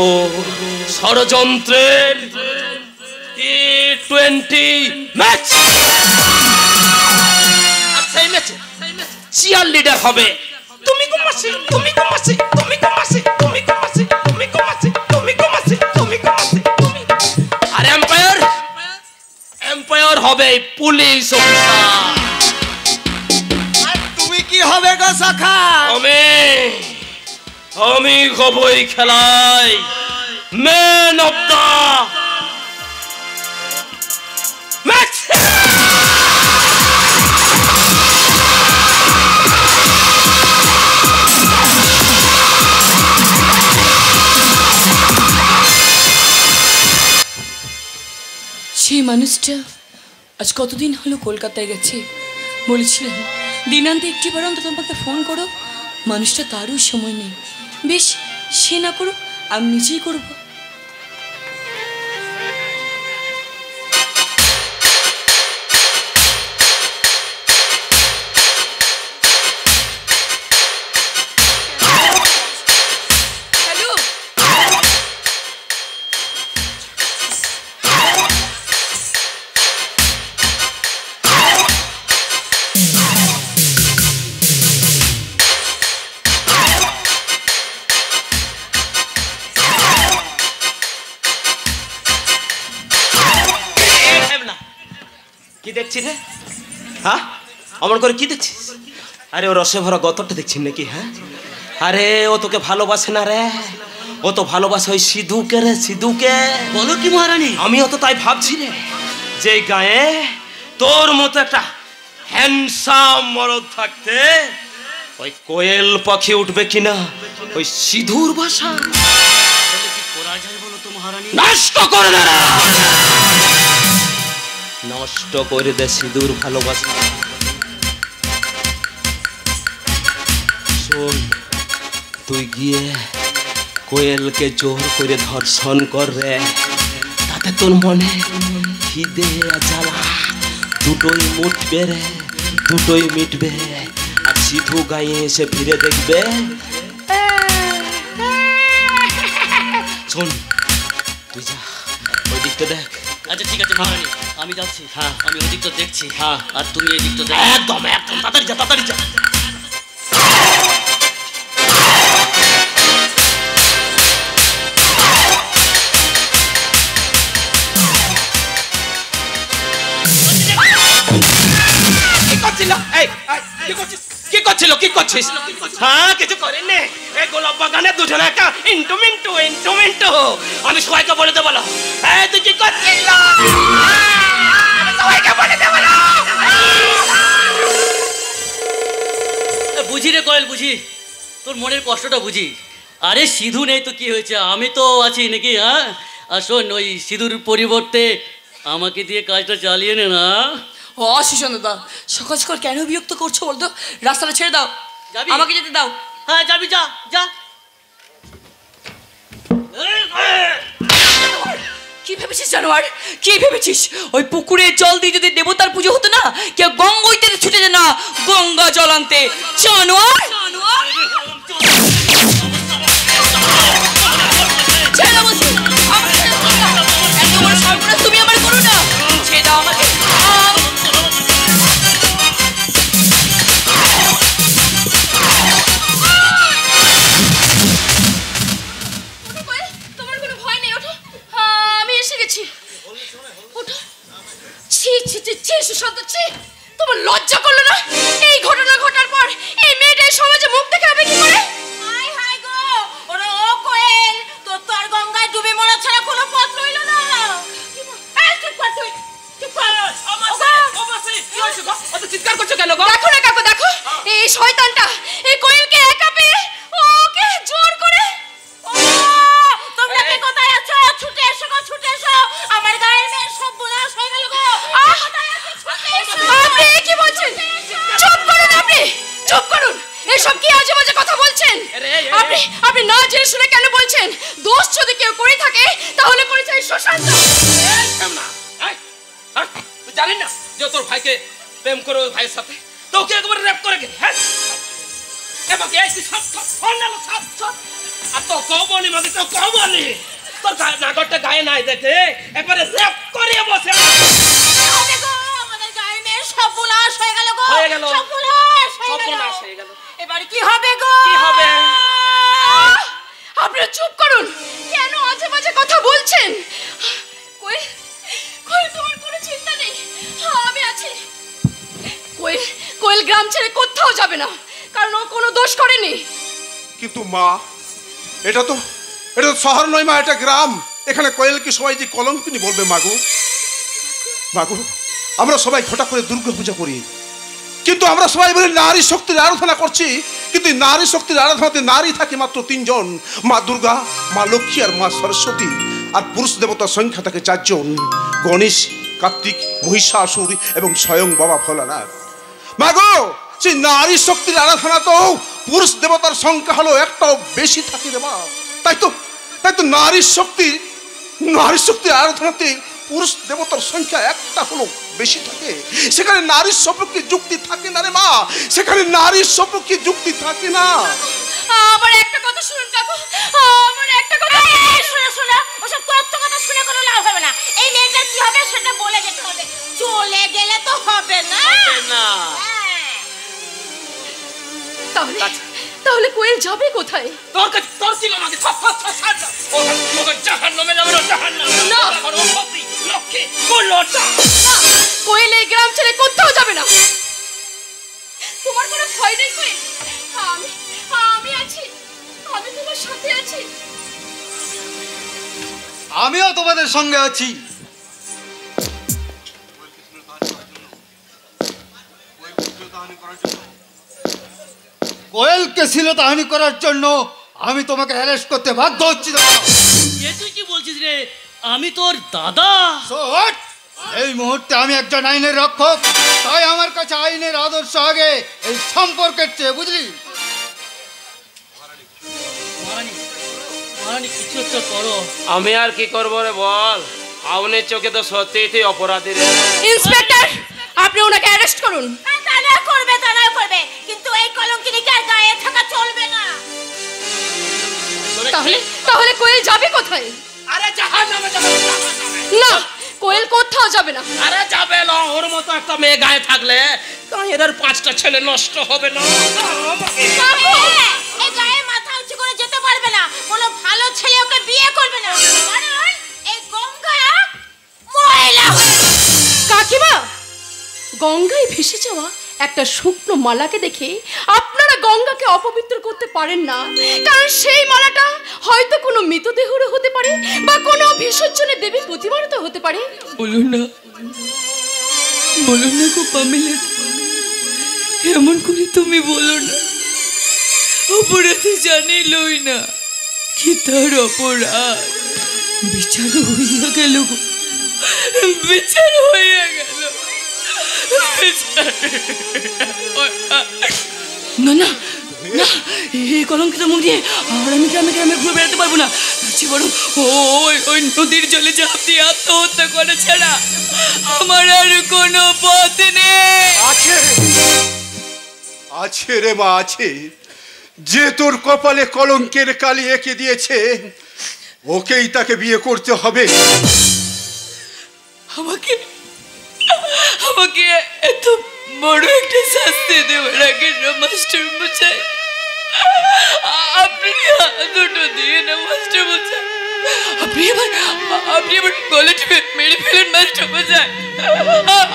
ষড়যন্ত্রের T20 ম্যাচ। আর সেই ম্যাচে চিয়ার লিডার হবে তুমি গো মাসি, তুমি গো মাসি, তুমি গো মাসি, তুমি গো মাসি, তুমি গো মাসি, তুমি গো মাসি, তুমি গো মাসি। আর এম্পায়ার হবে এই আমি হবই খেলায় ম্যান অফ দা ম্যাচ। সেই মানুষটা আজ কতদিন হলো কলকাতায় গেছে, বলেছিলাম দিনান্তে একটিবার অন্তত আমাকে ফোন করো। মানুষটা তারও সময় নেই। বেশ, সে না করুক, আমি নিজেই করবো। কি দেখছি রে? হ্যাঁ, আমার করে কি দেখছিস? আরে ও রসে ভরা গতরটা দেখছিস নাকি? হ্যাঁ, আরে ও তোকে ভালোবাসে না রে, ও তো ভালোবাসে ওই সিধুকে রে, সিধুকে। বলো কি মহারানী? আমিও তো তাই ভাবছি রে, যে গায়ে তোর মতো একটা হ্যান্ডসাম মরদ থাকতে ওই কোয়েল পাখি উঠবে কিনা ওই সিধুর বাসা। কি করা যায় বলো তো মহারানী? নষ্ট করে দে, নষ্ট করে দে সিধুর ভালোবাসা। শোন, তুই গিয়ে কোয়েলকে জোর করে ধর্ষণ কর রে, তাতে তোর মনে খিদে জ্বালা দুটোই মুটবে রে, দুটোই মিটবে। আর সিধু গায়ে এসে ফিরে দেখবে। শোন, তুই যা ওই দিকটা দেখ। আচ্ছা ঠিক আছে মহারানী, আমি যাচ্ছি। হ্যাঁ, আমি ওই দিকটা দেখছি। হ্যাঁ, আর তুমি এই দিকটা দেখ। একদম একদম তাড়াতাড়ি যা, তাড়াতাড়ি যা। কি করছিল? কি করছিস? হ্যাঁ, কিছু করেননি। এই গোলাপ বাগানে দুজনে একটা ইন্টু মিন্টু, ইন্টু মিন্টু। আমি সবাইকে বলে দেবো। এই তুই কি করছিস? সবাইকে বলে দেবো। বুঝি রে কয়েল, বুঝি তোর মনের কষ্টটা বুঝি। আরে সিধু নেই তো কি হয়েছে, আমি তো আছি নাকি? হ্যাঁ, আর শোন, ওই সিধুর পরিবর্তে আমাকে দিয়ে কাজটা চালিয়ে নে না। ও সুশান্ত দা, সকাল সকাল কেন বিরক্ত করছো বলতো? রাস্তাটা ছেড়ে দাও, যাবি? আমাকে যেতে দাও। হ্যাঁ যাবি, যা যা। কি ভেবেছিস জানোয়ার? কি ভেবেছিস ওই পুকুরে জল দিয়ে যদি দেবতার পুজো হতো না, কেউ গঙ্গইতে ছুটে যায় না গঙ্গা জল আনতে? জানোয়ার, তুমি আমার করো না, ছেড়ে দাও আমাকে। তোমার কোনো ভয় নেই, ওঠো। আমি এসে গেছি, ওঠো। ছি ছি ছি ছি সুশান্ত, ছি, তোমার লজ্জা করলো না? এই ঘটনা ঘটার পর এই মেয়েটা সমাজে মুখ দেখাবে কি করে? হাই হাই গো, ওরে ও কোয়েল, তোর তো আর গঙ্গায় ডুবে মরা ছাড়া কোনো পথ রইল না। এই চুপ কর তুই, চুপ কর। চিৎকার করছো কেন গো? দেখো না কাকু, দেখো এই শয়তানটা এই কোয়েলকে একা পেয়ে ওকে জোর করে। তোমরা কে কোথায় আছো? ছুটে এসো গো, ছুটে এসো। আমার গায়ের মেয়ে সব বোনাস হয়ে গেল গো। কোথায় আছো? ছুটে এসো। আপনি কি বলছেন? চুপ করুন, আপনি চুপ করুন। এসব কি আজে বাজে কথা বলছেন? আপনি না জেনে শুনে কেন বলছেন? দোষ যদি কেউ করে থাকে তাহলে করেছে এই সুশান্ত। তুই জানিস না যে তোর ভাইকে প্রেম করে ওই ভাইয়ের সাথে তোকে একবার রেপ করে গেছে? হ্যাঁ, এবারে এই সব সব ফোন নাও, সব সব। আর তো কবনি মাগি, তো কবনি তোর নাগরটা গায়ে নাই দেখে একবারে রেপ করে বসে। আমাদের গায়ের মেয়ে সব বোনাস হয়ে গেল গো। হয়ে গেল, সব বোনাস হয়ে গেল। এবারে কি হবে গো? কি হবে? আপনারা চুপ করুন। কেন আজে বাজে কথা বলছেন? কোয়েল, কোয়েল, তোমার কোনো চিন্তা নেই, আমি আছি। কোয়েল, কোয়েল গ্রাম ছেড়ে কোথাও যাবে না, কারণ ও কোনো দোষ করেনি। কিন্তু মা, এটা তো শহর নয় মা, এটা গ্রাম। এখানে কোয়েলকে সবাই যে কলঙ্কিনী বলবে মাগো। মাগো, আমরা সবাই ঘটা করে দুর্গা পূজা করি, কিন্তু আমরা সবাই বলি নারী শক্তির আরাধনা করছি, কিন্তু নারী শক্তির আরাধনাতে নারী থাকে মাত্র 3 জন, মা দুর্গা, মা লক্ষ্মী আর মা সরস্বতী। আর পুরুষ দেবতার সংখ্যা থাকে 4 জন, গণেশ, কার্তিক, মহিষাসুর এবং স্বয়ং বাবা ভোলানাথ। মাগো, সেই নারী শক্তির আরাধনা তো পুরুষ দেবতার সংখ্যা হলো একটাও বেশি থাকে রে মা। তাই তো নারী শক্তির আরাধনাতে পুরুষ দেবতার সংখ্যা একটা হলো বেশি থাকে। সেখানে নারীর সপক্ষে যুক্তি থাকে না রে মা, সেখানে নারীর সপক্ষে যুক্তি থাকে না। আমার একটা কথা শুনুন কাকু, আমার একটা কথা শোনো, ওসব তত্ত্ব কথা শুনে কোনো লাভ হবে না। এই মেয়েটার কি হবে সেটা বলে যেতে হবে, চলে গেলে তো হবে না। তাহলে কোয়েল যাবে কোথায়? তোর ছিল আমাকে জাহান্নামে যাবে না, জাহান্নামে না। লক্ষ্মী বলটা কোয়েল এই গ্রাম ছেড়ে কোথাও যাবে না। তোমার কোনো ভয় নেই কোয়েল, আমি আছি, আমি তোমার সাথে আছি। আমিও তোমাদের সঙ্গে আছি। কোয়েলকে শ্লীলতাহানি করার জন্য আমি তোমাকে অ্যারেস্ট করতে বাধ্য হচ্ছি। তুই কি বলছিস রে? আমি তোর দাদা। এই মুহূর্তে আমি একজন আইনের রক্ষক, তাই আমার কাছে আইনের আদর্শ আগে এই সম্পর্কের চেয়ে, বুঝলি? আমি আর কি করবো রে বল, আউনের চোখে তো সত্যিই তুই অপরাধী রে। ইন্সপেক্টর, আপনি ওনাকে অ্যারেস্ট করুন। তারা করবে, কিন্তু এই কলঙ্কিনীকে আর গায়ে থাকা চলবে না। তাহলে কোয়েল যাবে কোথায়? আরে জাহান্নামে যাবে না, কোয়েল কোথাও যাবে না। আরে যাবে না, ওর মতো একটা মেয়ে গায়ে থাকলে গায়ের 5টা ছেলে নষ্ট হবে না। এই গায়ে মাথা উঁচু করে যেতে পারবে না, কোনো ভালো ছেলে ওকে বিয়ে করবে না, কারণ এই গঙ্গা ময়লা। কাকিমা, গঙ্গায় ভেসে যাওয়া একটা শুকনো মালাকে দেখে আপনারা গঙ্গাকে অপবিত্র করতে পারেন না, কারণ সেই মালাটা হয়তো কোনো মৃতদেহরও হতে পারে বা কোনো বিসর্জনের দেবী প্রতিমারও তো হতে পারে। বলুন না গো পামেলা, এমন করে তুমি বলো না। অপরাধী জানিলই না কি তার অপরাধ। বিচার হইয়া গেল গো, বিচার হইয়া গেল। না না না, এই কলঙ্কিত মুখ নিয়ে আর আমি গ্রামে ঘুরে বেড়াতে পারবো না। বরং ওই নদীর জলে ঝাঁপ দিয়ে আত্মহত্যা করে ছাড়া আমার আর কোনো পথ নেই। আছে রে মা, আছে। যে তোর কপালে কলঙ্কের কালি এঁকে দিয়েছে, ওকেই তাকে বিয়ে করতে হবে। আমাকে এত বড় একটা শাস্তি দেওয়ার আগে না মাস্টার মশাই, আপনি দুটো দিয়ে না মাস্টার মশাই, আপনি এবার গলা টিপে মেরে ফেলুন মাস্টার মশাই,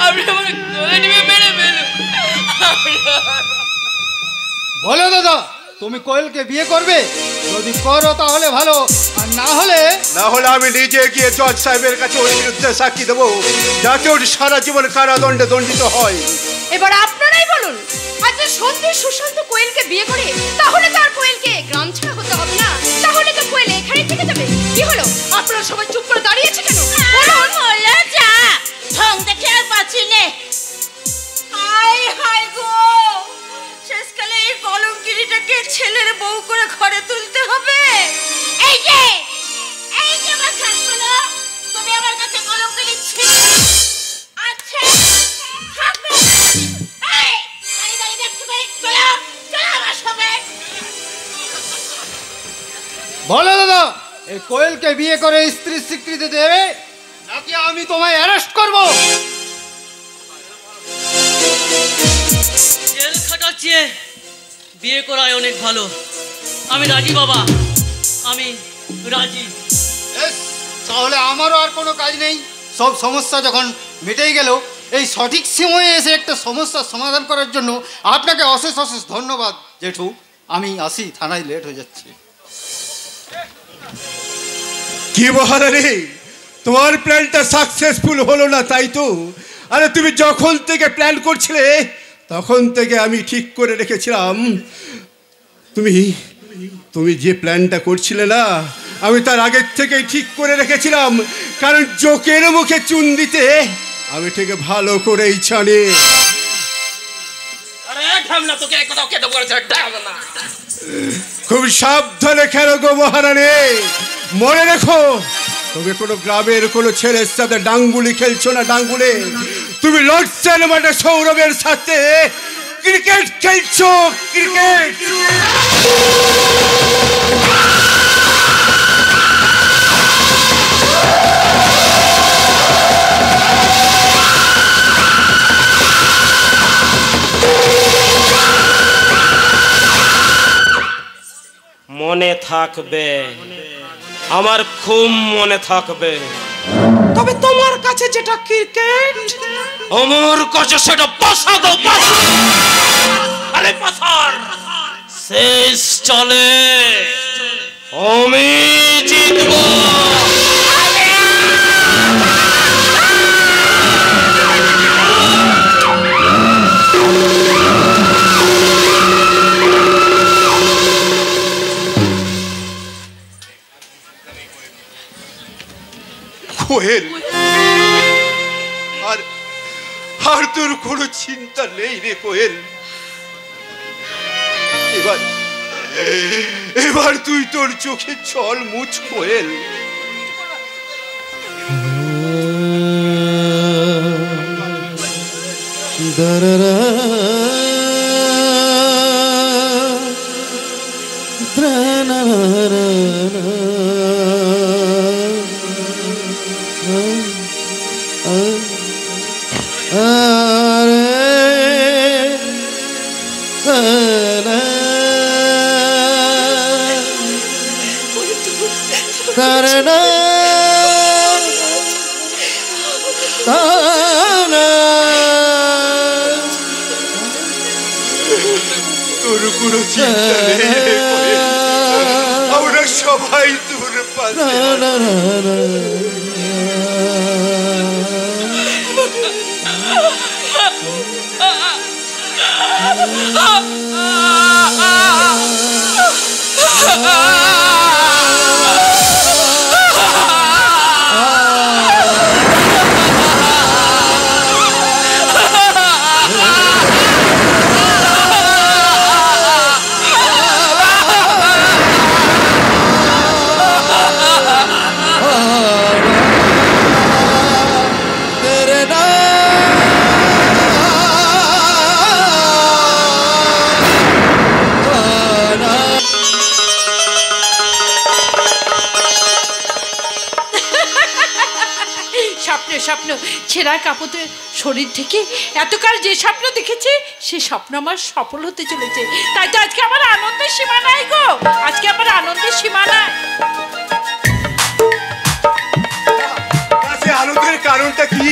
আপনি আমার গলা টিপে মেরে ফেলুন। বলো দাদা, তুমি কোয়েলকে বিয়ে করবে? যদি করো তাহলে ভালো, আর না হলে আমি নিজে গিয়ে জজ সাহেবের কাছে ওর বিরুদ্ধে সাক্ষী দেবো, যাতে ওর সারা জীবন কারাদণ্ডে দণ্ডিত হয়। এবার আপনারাই বলুন, আচ্ছা সত্যি সুশান্ত কোয়েলকে বিয়ে করে তাহলে তার কোয়েলকে গ্রাম ছাড়া হতে হবে না? তাহলে তো কোয়েল এখানে থেকে যাবে। কি হলো, আপনারা সবাই চুপ করে দাঁড়িয়েছে কেন? বলো যা, ঢং দেখে আর বাঁচি নে। হায় গো, শেষকালে এই কলঙ্কিনীটাকে ছেলের বউ করে ঘরে তুলতে হবে। এই যে বাচ্চা, শোনো, তুমি আমার কাছে কলঙ্কিনী ছিলে, আচ্ছা থাকবে। দাঁড়িয়ে দেখছো, চলো আমার সঙ্গে। বলো দাদা, এই কোয়েলকে বিয়ে করে স্ত্রীর স্বীকৃতি দেবে নাকি আমি তোমায় অ্যারেস্ট করব? জেল খাটাচ্ছে বিয়ে করায় অনেক ভালো। আমি রাজি বাবা, আমি রাজি। তাহলে আমারও আর কোনো কাজ নেই। সব সমস্যা যখন মিটেই গেল, এই সঠিক সময়ে এসে একটা সমস্যার সমাধান করার জন্য আপনাকে অশেষ ধন্যবাদ জেঠু। আমি আসি, থানায় লেট হয়ে যাচ্ছে। কি মহারানী, তোমার প্ল্যানটা সাকসেসফুল হলো না তাই তো? আরে তুমি যখন থেকে প্ল্যান করছিলে তখন থেকে আমি ঠিক করে রেখেছিলাম, তুমি যে প্ল্যানটা করছিলে না, আমি তার আগের থেকেই ঠিক করে রেখেছিলাম। কারণ জোকের মুখে চুন দিতে আমি ঠিক ভালো করেই জানি। খুব সাবধানে খেলো গো মহারানী, মনে রেখো তুমি কোনো গ্রামের কোনো ছেলের সাথে ডাঙ্গুলি খেলছো না। ডাঙ্গুলি তুমি লর্ডসের মাঠে সৌরভের সাথে ক্রিকেট খেলছো, ক্রিকেট। মনে থাকবে, আমার খুব মনে থাকবে। তবে তোমার কাছে যেটা ক্রিকেট, আমার কাছে সেটা পাশা দাও। আরে পাশার শেষ চলে, আমি জিতবো। কোয়েল, আর তোর কোনো চিন্তা নেই রে কোয়েল। এবার তুই তোর চোখে জল মুছ কোয়েল। তোর কোনো চিন্তা নেই, আমরা সবাই তোর পাশে। স্বপ্ন ছেঁড়া কাপড়ের শরীর থেকে এতকাল যে স্বপ্ন দেখেছি সে স্বপ্ন আমার সফল হতে চলেছে। তাই তো আজকে আমার আনন্দের সীমা নাই গো, আজকে আমার আনন্দের সীমা নাই। আনন্দের কারণটা কি?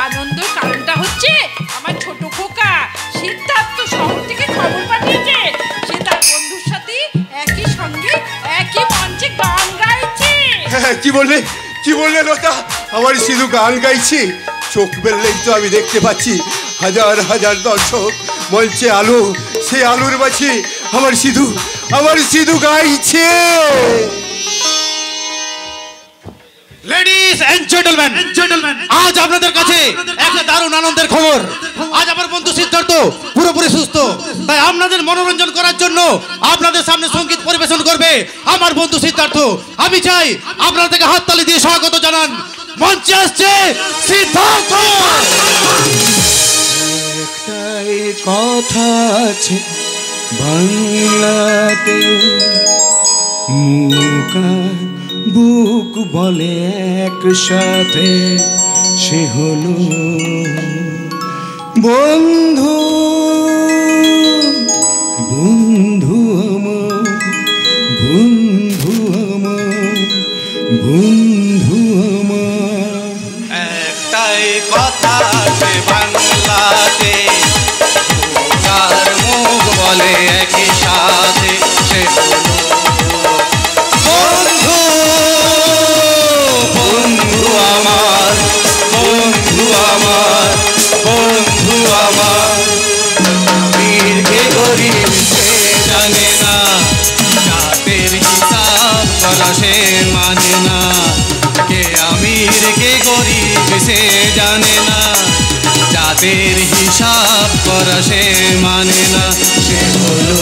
আনন্দ কারণটা হচ্ছে আমার ছোট খোকা সিদ্ধার্থ শহর থেকে খবর পাঠিয়েছে, সে তার বন্ধুর সাথে একই সঙ্গে একই মঞ্চে গান গাইছে। কি বললে লতা? আমার শুধু গান গাইছি? চোখ বেললেই তো আমি দেখতে পাচ্ছি হাজার হাজার দর্শক মঞ্চে আলো, সেই আলোর মাঝে আমার সিধু গাইছে। লেডিজ এন্ড জেন্টলম্যান, আজ আপনাদের কাছে একটা দারুণ আনন্দের খবর। আজ আমার বন্ধু সিদ্ধার্থ পুরোপুরি সুস্থ, তাই আপনাদের মনোরঞ্জন করার জন্য আপনাদের সামনে সঙ্গীত পরিবেশন করবে আমার বন্ধু সিদ্ধার্থ। আমি চাই আপনারা থেকে হাততালি দিয়ে স্বাগত জানান। মঞ্চে আসছে সিদ্ধার্থ। একটাই কথা আছে বাংলাতে, মুখা বুক বলে একসাথে, সে হলো বন্ধু। বন্ধু আমার, বন্ধু আমার, বন্ধু আমার। একটাই কথা আছে বাংলাতে, মুখা পাপের হিসাব করা সে মানে না, সে হলো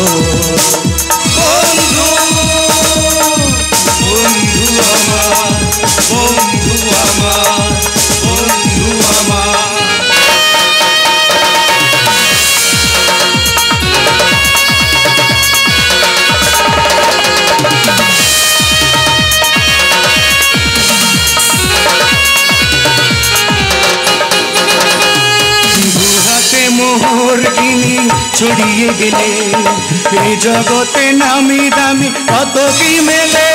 বন্ধু, বন্ধু আমার, বন্ধু আমার, বন্ধু আমার। মোহর কিনি ছড়িয়ে গেলে এই জগতে নামি দামি কত কি মেলে,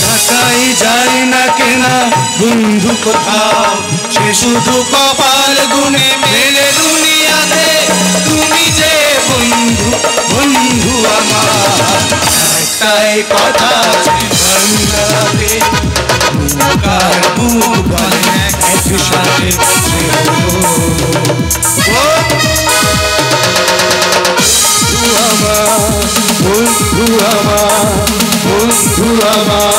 টাকাই যায় না কেনা বন্ধু কোথাও, সে শুধু কপাল গুনে মেলে দুনিয়াতে। তুমি যে বন্ধু, বন্ধু আমার, একটাই কথা বাংলাতে, কার বুক একসাথে সে হলো বন্ধু আমার, বন্ধু আমার, বন্ধু আমার।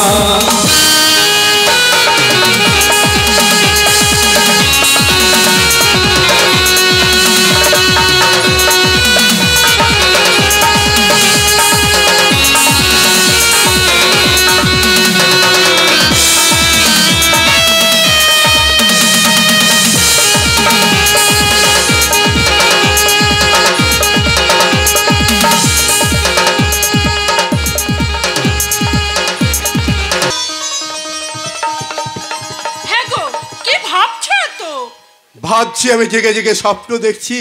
ভাবছি আমি জেগে জেগে স্বপ্ন দেখছি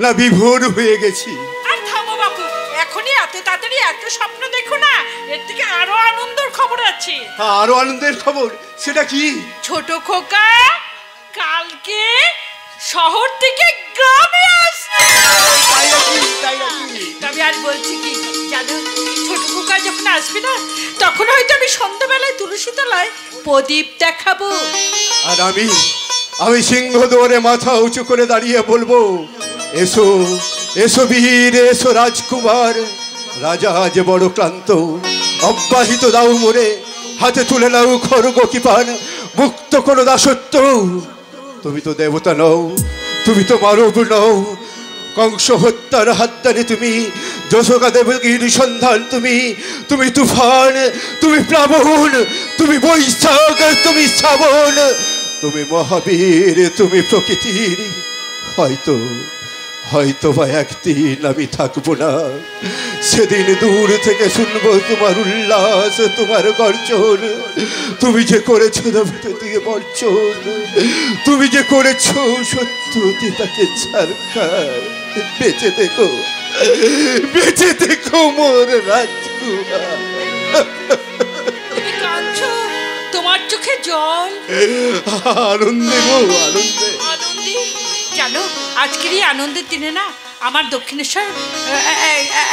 না বিভোর হয়ে গেছি। আর থামো বাপু, এখনই এত তাড়াতাড়ি এত স্বপ্ন দেখো না, এর থেকে আরো আনন্দের খবর আছে। আরো আনন্দের খবর? সেটা কি? ছোট খোকা কালকে শহর থেকে গ্রামে আসছে। তবে আর বলছি কি জানো, ছোট খোকা যখন আসবে না, তখন হয়তো আমি সন্ধ্যাবেলায় তুলসী তলায় প্রদীপ দেখাবো। আর আমি সিংহ দুয়ারে মাথা উঁচু করে দাঁড়িয়ে বলবো, এসো এসো বীর, এসো রাজকুমার, রাজা আজ বড় ক্লান্ত, অব্যাহিত দাও মোরে, হাতে তুলে নাও খড়গ কৃপান, মুক্ত করো দাসত্ব। তুমি তো দেবতা নও, তুমি তো মানব নও, কংস হত্যার হাতদানি তুমি, যশোকা দেবগির সন্ধান তুমি, তুমি তুফান, তুমি প্লাবন, তুমি বৈশাখ, তুমি শ্রাবণ, তুমি মহাবীর, তুমি প্রকৃতির। হয়তো বা একদিন আমি থাকবো না, সেদিন দূর থেকে শুনবো তোমার উল্লাস, তোমার গর্জন। তুমি যে করেছো দিয়ে বর্জন, তুমি যে করেছো শত্রুতি তাকে ছাড়খার। বেঁচে দেখো, বেঁচে দেখো মোর রাজকুমার। তোমার চোখে জল? আনন্দে গো, আনন্দে। আনন্দে জানো, আজকের এই আনন্দের দিনে না আমার দক্ষিণেশ্বর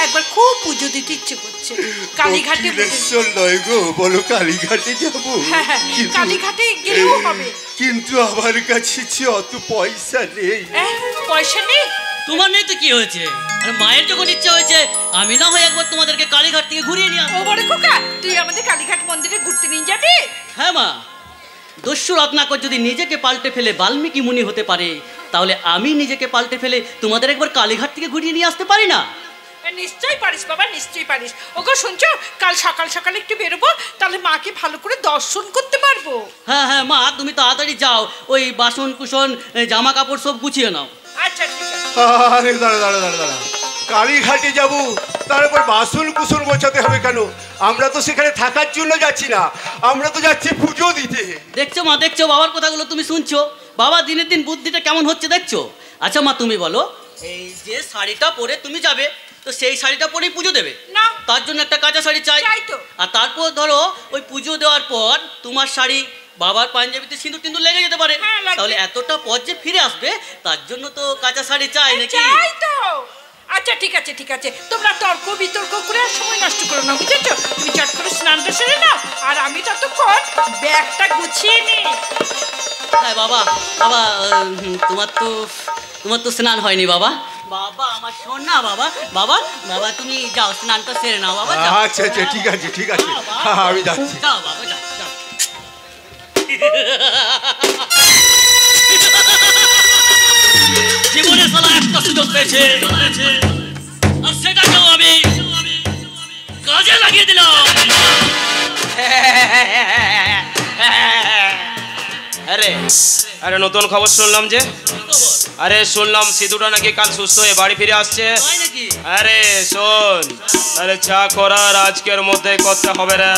একবার খুব পুজো দিতে ইচ্ছে করছে। কালীঘাটে নয় গো, বলো কালীঘাটে যাবো। হ্যাঁ, কালীঘাটে গেলেও হবে, কিন্তু আমার কাছে অত পয়সা নেই। পয়সা নেই? তোমার নেই তো কি হয়েছে? আর মায়ের যখন ইচ্ছা হয়েছে, আমি না হয় একবার তোমাদেরকে কালীঘাট থেকে ঘুরিয়ে নিয়ে আসবো। ও বড় খোকা, তুই আমাদের কালীঘাট মন্দিরে ঘুরতে নিয়ে যাবি? হ্যাঁ মা, দস্যু রত্নাকর যদি নিজেকে পাল্টে ফেলে বাল্মীকি মুনি হতে পারে, তাহলে আমি নিজেকে পাল্টে ফেলে তোমাদের একবার কালীঘাট থেকে ঘুরিয়ে নিয়ে আসতে পারি না? নিশ্চয়ই পারিস বাবা, নিশ্চয়ই পারিস। ওগো শুনছো, কাল সকাল সকাল একটু বেরোবো, তাহলে মাকে ভালো করে দর্শন করতে পারবো। হ্যাঁ হ্যাঁ মা, তুমি তাড়াতাড়ি যাও, ওই বাসন কুসন জামা কাপড় সব গুছিয়ে নাও। আচ্ছা ঠিক আছে। আরে দাঁড়া, কালীঘাটে যাবো, তারপর বাসন কুসন গোছাতে হবে কেন? আমরা তো সেখানে থাকার জন্য যাচ্ছি না, আমরা তো যাচ্ছি পুজো দিতে। দেখছো মা, দেখছো বাবার কথাগুলো তুমি শুনছো? বাবা দিনের দিন বুদ্ধিটা কেমন হচ্ছে দেখছো? আচ্ছা মা, তুমি বলো, এই যে শাড়িটা পরে তুমি যাবে, তো সেই শাড়িটা পরেই পুজো দেবে না? তার জন্য একটা কাঁচা শাড়ি চাই। আর তারপর ধরো ওই পুজো দেওয়ার পর তোমার শাড়ি বাবার পাঞ্জাবিতে সিঁদুর টিন্দুর লেগে যেতে পারে, তাহলে এতটা পর যে ফিরে আসবে, তার জন্য তো কাঁচা শাড়ি চাই নাকি? চাই তো। আচ্ছা ঠিক আছে, ঠিক আছে, তোমরা তর্ক বিতর্ক করে আর সময় নষ্ট করো না, বুঝেছো? তুমি চট করে স্নানটা সেরে নাও, আর আমি ততক্ষণ ব্যাগটা গুছিয়ে নিই। হ্যাঁ বাবা, বাবা তোমার তো স্নান হয়নি বাবা। বাবা আমার শোন না বাবা, বাবা বাবা তুমি যাও, স্নানটা সেরে নাও বাবা। আচ্ছা ঠিক আছে, ঠিক আছে, আমি যাচ্ছি। যাও বাবা, যাও। জীবনে সালা একটা সুযোগ পেয়েছে, আর সেটাকেও আমি কাজে লাগিয়ে দিলাম। আরে আরে নতুন খবর শুনলাম যে, আরে শুনলাম সিধুটা নাকি কাল সুস্থ হয়ে বাড়ি ফিরে আসছে। আরে শোন, আরে যা করার আজকের মধ্যে করতে হবে রে।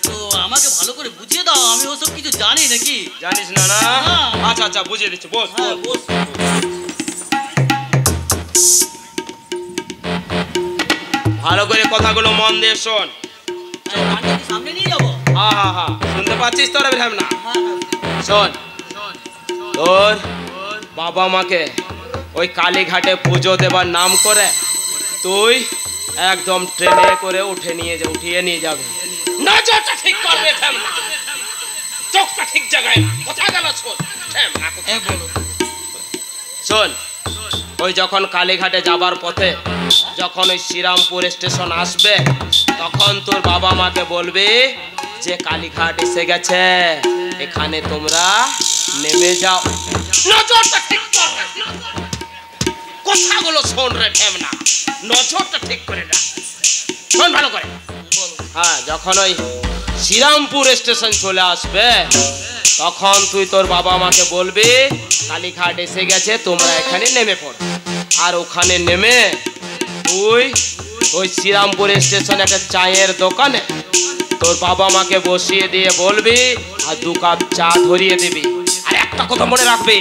তো আমাকে ভালো করে বুঝিয়ে দাও, আমি ওসব কিছু জানি নাকি। জানিস না? না আচ্ছা আচ্ছা বুঝিয়ে দিচ্ছি, বস বস। ভালো করে কথাগুলো মন দিয়ে শোন। সামনে নিয়ে যাবো। হ্যাঁ হ্যাঁ হ্যাঁ, শুনতে পাচ্ছিস তোরা? ভাব না, শোন, তোর বাবা মাকে ওই কালীঘাটে পুজো দেবার নাম করে তুই একদম ট্রেনে করে উঠিয়ে নিয়ে যাবে। নজরটা ঠিক করবে, চোখটা ঠিক জায়গায়, কোথায় গেল? শোন, ওই যখন কালীঘাটে যাবার পথে যখন ওই শ্রীরামপুর স্টেশন আসবে, তখন তোর বাবা মাকে বলবি যে কালীঘাট এসে গেছে, এখানে তোমরা নেমে যাও। নজরটা ঠিক করবে, কথাগুলো শোন রে ঠেমনা, নজরটা ঠিক করে না, শোন ভালো করে। হ্যাঁ, যখন ওই শ্রীরামপুর স্টেশন চলে আসবে, তখন তুই তোর বাবা মাকে বলবি কালীঘাট এসে গেছে, তোমরা এখানে নেমে পড়ো। আর ওখানে নেমে তুই ওই শ্রীরামপুর স্টেশনে একটা চায়ের দোকানে তোর বাবা মাকে বসিয়ে দিয়ে বলবি আর 2 কাপ চা ধরিয়ে দিবি। আর একটা কথা মনে রাখবি,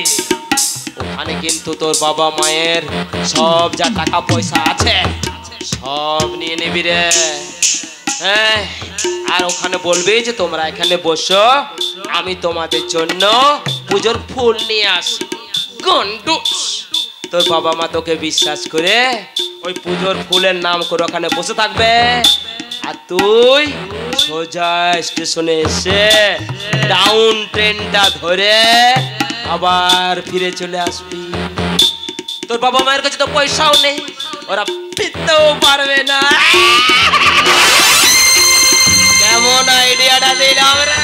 ওখানে কিন্তু তোর বাবা মায়ের সব যা টাকা পয়সা আছে সব নিয়ে নিবি রে। হ্যাঁ, আর ওখানে বলবি যে তোমরা এখানে বসো, আমি তোমাদের জন্য পুজোর ফুল নিয়ে আসি। গন্ডুস, তোর বাবা মা তোকে বিশ্বাস করে ওই পুজোর ফুলের নাম করে ওখানে বসে থাকবে, আর তুই সোজা স্টেশনে এসে ডাউন ট্রেনটা ধরে আবার ফিরে চলে আসবি। তোর বাবা মায়ের কাছে তো পয়সাও নেই, ওরা ফিরতেও পারবে না। কেমন আইডিয়াটা দিলাম রে?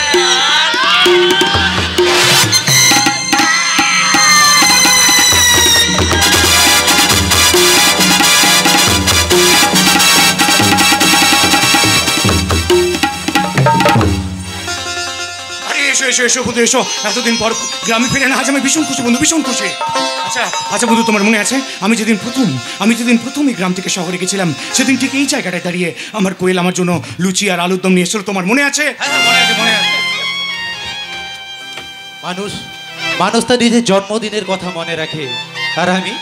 এসো এসো এসো বন্ধু, এসো। এতদিন পর গ্রামে ফিরে না, আজ আমি ভীষণ খুশি বন্ধু, ভীষণ খুশি। আচ্ছা আচ্ছা বন্ধু, তোমার মনে আছে আমি যেদিন প্রথম এই গ্রাম থেকে শহরে গেছিলাম, সেদিন ঠিক এই জায়গাটায় দাঁড়িয়ে আমার কোয়েল আমার জন্য লুচি আর আলুর দম নিয়ে এসেছিল, তোমার মনে আছে? মনে আছে। মানুষ তার নিজের জন্মদিনের কথা মনে রাখে, আর আমি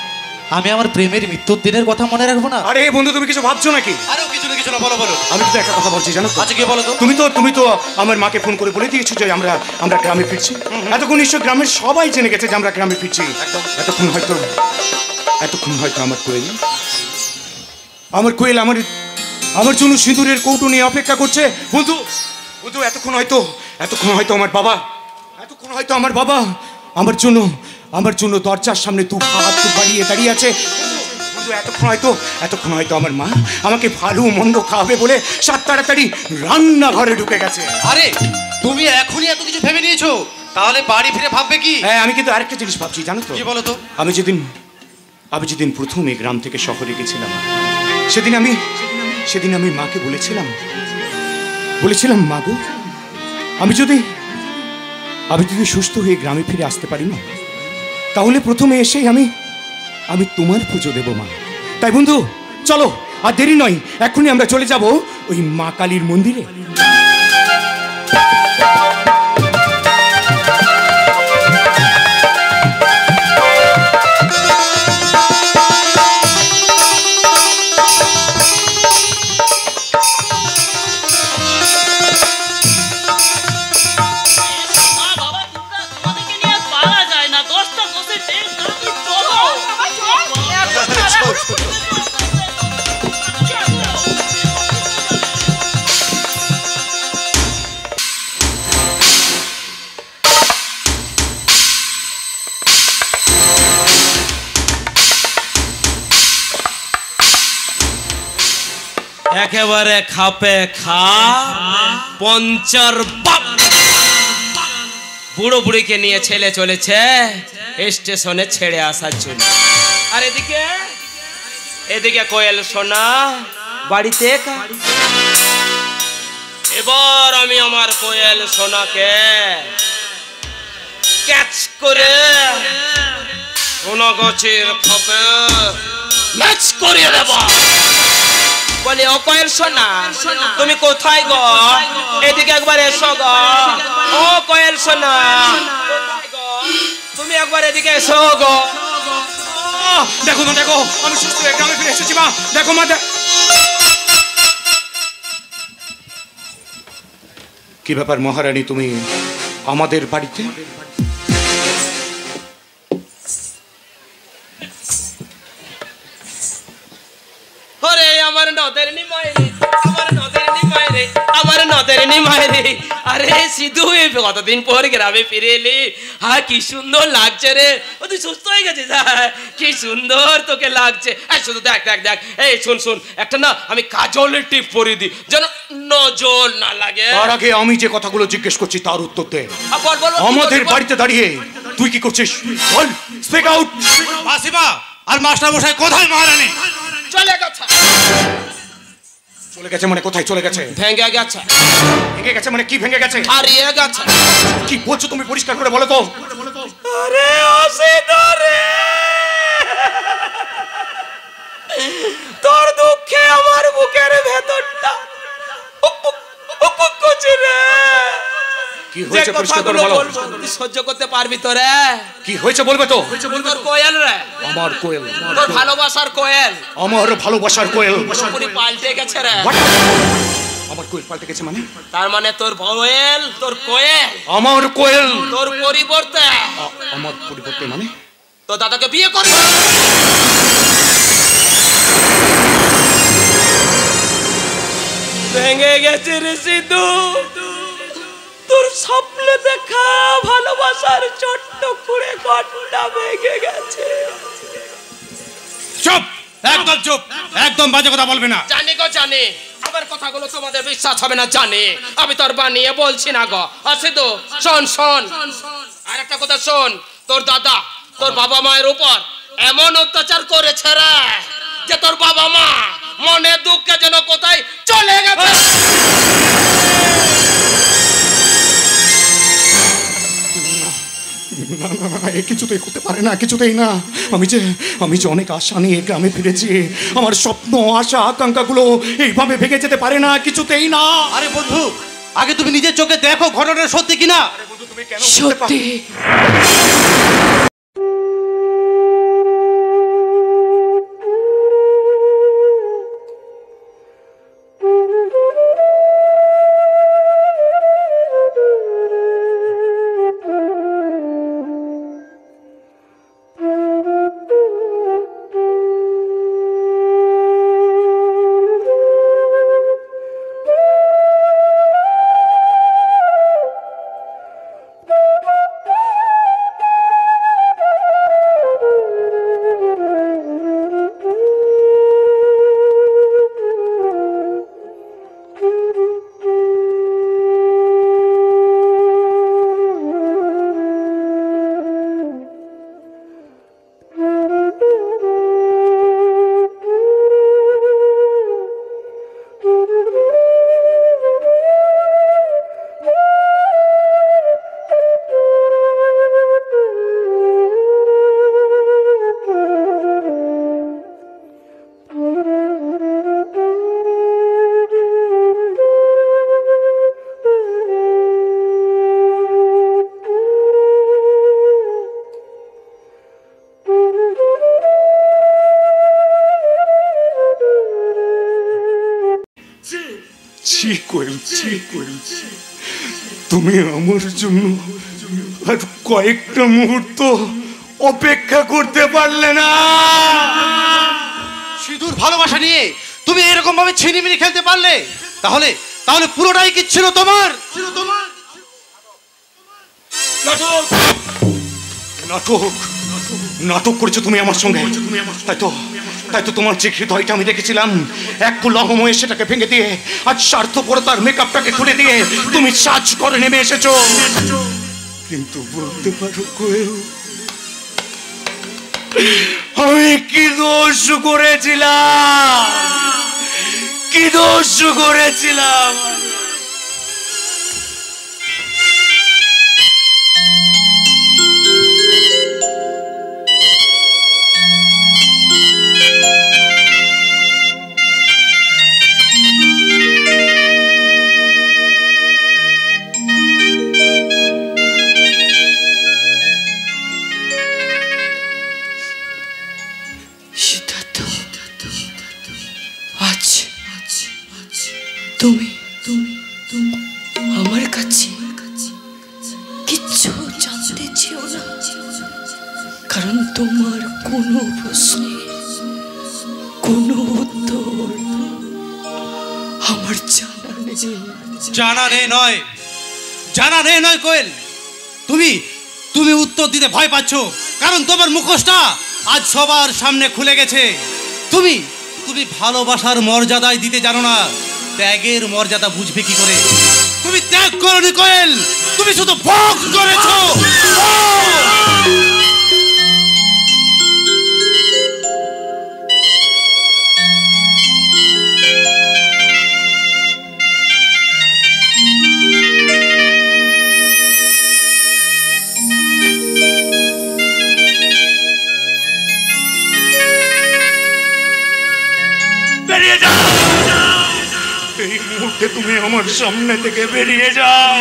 আমার প্রেমের মৃত্যুর দিনের কথা মনে রাখবো না? আরে বন্ধু, তুমি কিছু ভাবছো নাকি? আরে কিছু না, কিছু না, বলো বলো। আমি তো একটা কথা বলছি, জানো তো? আচ্ছা, কি বলো তো? তুমি তো আমার মাকে ফোন করে বলে দিয়েছো যে আমরা গ্রামে ফিরছি। এতক্ষণ নিশ্চয় গ্রামের সবাই জেনে গেছে যে আমরা গ্রামে ফিরছি। এতক্ষণ হয়তো আমার কোয়েল আমার জন্য সিঁদুরের কৌটো নিয়ে অপেক্ষা করছে। বন্ধু, এতক্ষণ হয়তো আমার বাবা আমার জন্য দরজার সামনে হাত বাড়িয়ে দাঁড়িয়ে আছে। বন্ধু, এতক্ষণ হয়তো আমার মা আমাকে ভালো মন্দ খাওয়াবে বলে তাড়াতাড়ি রান্নাঘরে ঢুকে গেছে। আরে তুমি এখনই এত কিছু ভেবে নিয়েছো, তাহলে বাড়ি ফিরে ভাববে কি? হ্যাঁ, আমি কিন্তু আরেকটা জিনিস ভাবছি, জানো তো? কি বলো তো? আমি যেদিন প্রথম এই গ্রাম থেকে শহরে গেছিলাম, সেদিন আমি মাকে বলেছিলাম মা গো, আমি যদি সুস্থ হয়ে গ্রামে ফিরে আসতে পারি না, তাহলে প্রথমে এসেই আমি তোমার পুজো দেব মা। তাই বন্ধু, চলো আর দেরি নয়, এখনই আমরা চলে যাব ওই মা কালীর মন্দিরে। একেবারে খাপে খা পঞ্চার বাপ। বুড়ো বুড়িকে নিয়ে ছেলে চলেছে স্টেশনে ছেড়ে আসার জন্য। আর এদিকে এদিকে কোয়েল সোনা বাড়িতে একা। এবার আমি আমার কোয়েল সোনাকে ক্যাচ করে সোনা গাছের খপে ম্যাচ করিয়ে দেব। বলে ও কোয়েল সোনা তুমি কোথায় গো? এদিকে একবার এসো গো। ও কোয়েল সোনা তুমি একবার এদিকে এসো গো। দেখো না, দেখো আমি সুস্থ হয়ে গ্রামে ফিরে এসেছি মা। দেখো মা, কি ব্যাপার মহারানী, তুমি আমাদের বাড়িতে? ওরে আমার নদের নিমাইরে, আমার নদের নিমাইরে, আমার নদের নিমাইরে। আরে সিধু কতদিন পর গ্রামে ফিরে এলি। হ্যাঁ কি সুন্দর লাগছে রে। ও তুই সুস্থ হয়ে গেছিস? কি সুন্দর তোকে লাগছে। শুধু দেখ দেখ দেখ। এই শুন শুন, একটা না আমি কাজলের টিপ পরিয়ে দিই যেন নজর না লাগে। তার আগে আমি যে কথাগুলো জিজ্ঞেস করছি তার উত্তর দে। আমাদের বাড়িতে দাঁড়িয়ে তুই কি করছিস? বল, স্পিক আউট। মাসিমা আর মাস্টার মশাই কোথায় মহারানী? চলে গেছে। চলে গেছে মানে কোথায় চলে গেছে? ভেঙে গেছে। ভেঙে গেছে মানে কি ভেঙে গেছে? হারিয়ে গেছে। কি বলছো তুমি? পরিষ্কার করে বলো তো। আরে অসিদো রে, তোর দুঃখে আমার বুকের ভেতরটা উপুক করছে রে। কি হয়েছে পরিষ্কার করে বলো। তুই সহ্য করতে পারবি তো রে? কি হয়েছে বলবে তো। তোর কোয়েল রে, আমার কোয়েল, তোর ভালোবাসার কোয়েল, আমার ভালোবাসার কোয়েল পুরো পাল্টে গেছে রে। আমার কোয়েল পাল্টে গেছে মানে? তার মানে তোর কোয়েল, তোর কোয়েল, আমার কোয়েল তোর পরিবর্তে। আমার পরিবর্তে মানে? তো দাদাকে বিয়ে করবে। ভেঙে গেছে রে সিধু, তোর স্বপ্নে দেখা ভালোবাসার ছোট্ট করে ঘটনা ভেঙে গেছে। চুপ, একদম চুপ, একদম বাজে কথা বলবে না। জানি গো জানি, আমার কথাগুলো তোমাদের বিশ্বাস হবে না জানি। আমি তোর বানিয়ে বলছি না গো। সিধু শোন শোন, আর একটা কথা শোন। তোর দাদা তোর বাবা মায়ের উপর এমন অত্যাচার করেছে রে যে তোর বাবা মা মনে দুঃখে যেন কোথায় চলে গেছে। না না না, এ কিছুতেই হতে পারে না, কিছুতেই না। আমি যে অনেক আশা নিয়ে গ্রামে ফিরেছি। আমার স্বপ্ন, আশা, আকাঙ্ক্ষাগুলো এইভাবে ভেঙে যেতে পারে না, কিছুতেই না। আরে বন্ধু, আগে তুমি নিজের চোখে দেখো ঘটনাটা সত্যি কিনা। সত্যি। তুমি আমার জন্য আর কয়েকটা মুহূর্ত অপেক্ষা করতে পারলে না? সিধুর ভালোবাসা নিয়ে তুমি এরকম ভাবে ছিনিমিনি খেলতে পারলে? তাহলে তাহলে পুরোটাই কি ছিল তোমার? নাটক নাটক করেছো তুমি আমার সঙ্গে। তাই তো তোমার যে হৃদয়টা আমি দেখেছিলাম, এক লহময়ে সেটাকে ভেঙে দিয়ে আজ স্বার্থপরতার মেকআপটাকে খুলে দিয়ে তুমি সাজ করে নেমে এসেছো। কিন্তু বলতে পারো কোয়েল, আমি কি দোষ করেছিলাম? কি দোষ করেছিলাম? তুমি আমার কাছে কিচ্ছু জানতে চেও না, কারণ তোমার কোনো প্রশ্নে কোনো উত্তর আমার জানা নেই। জানা নেই নয় কোয়েল, তুমি তুমি উত্তর দিতে ভয় পাচ্ছ, কারণ তোমার মুখোশটা আজ সবার সামনে খুলে গেছে। তুমি তুমি ভালোবাসার মর্যাদায় দিতে জানো না, ত্যাগের মর্যাদা বুঝবে কি করে? তুমি ত্যাগ করনি কোয়েল, তুমি শুধু ভোগ করেছো। বেরিয়ে যাও, এই মুহূর্তে তুমি আমার সামনে থেকে বেরিয়ে যাও।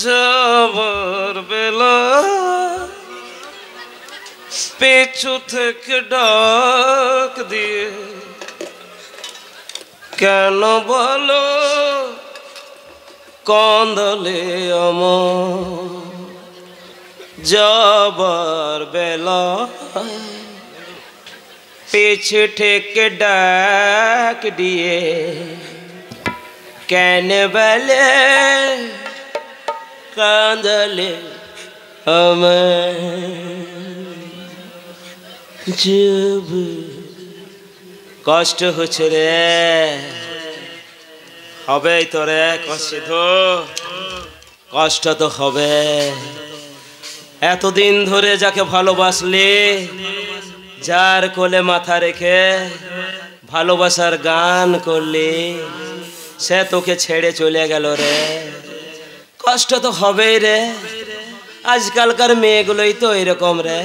যাবার বেলা পেছু থেকে ডাক দিয়ে কেন বলো কাঁদলে আমার? যাবার বেলা পেছু থেকে ডাক দিয়ে কেন বলে কাঁদলে আমার? জব কষ্ট হচ্ছে রে, হবেই তো রে কষ্ট, কষ্ট তো হবে। এতদিন ধরে যাকে ভালোবাসলি, যার কোলে মাথা রেখে ভালোবাসার গান করলি, সে তোকে ছেড়ে চলে গেল রে, কষ্ট তো হবেই রে। আজকালকার মেয়েগুলোই তো এরকম রে,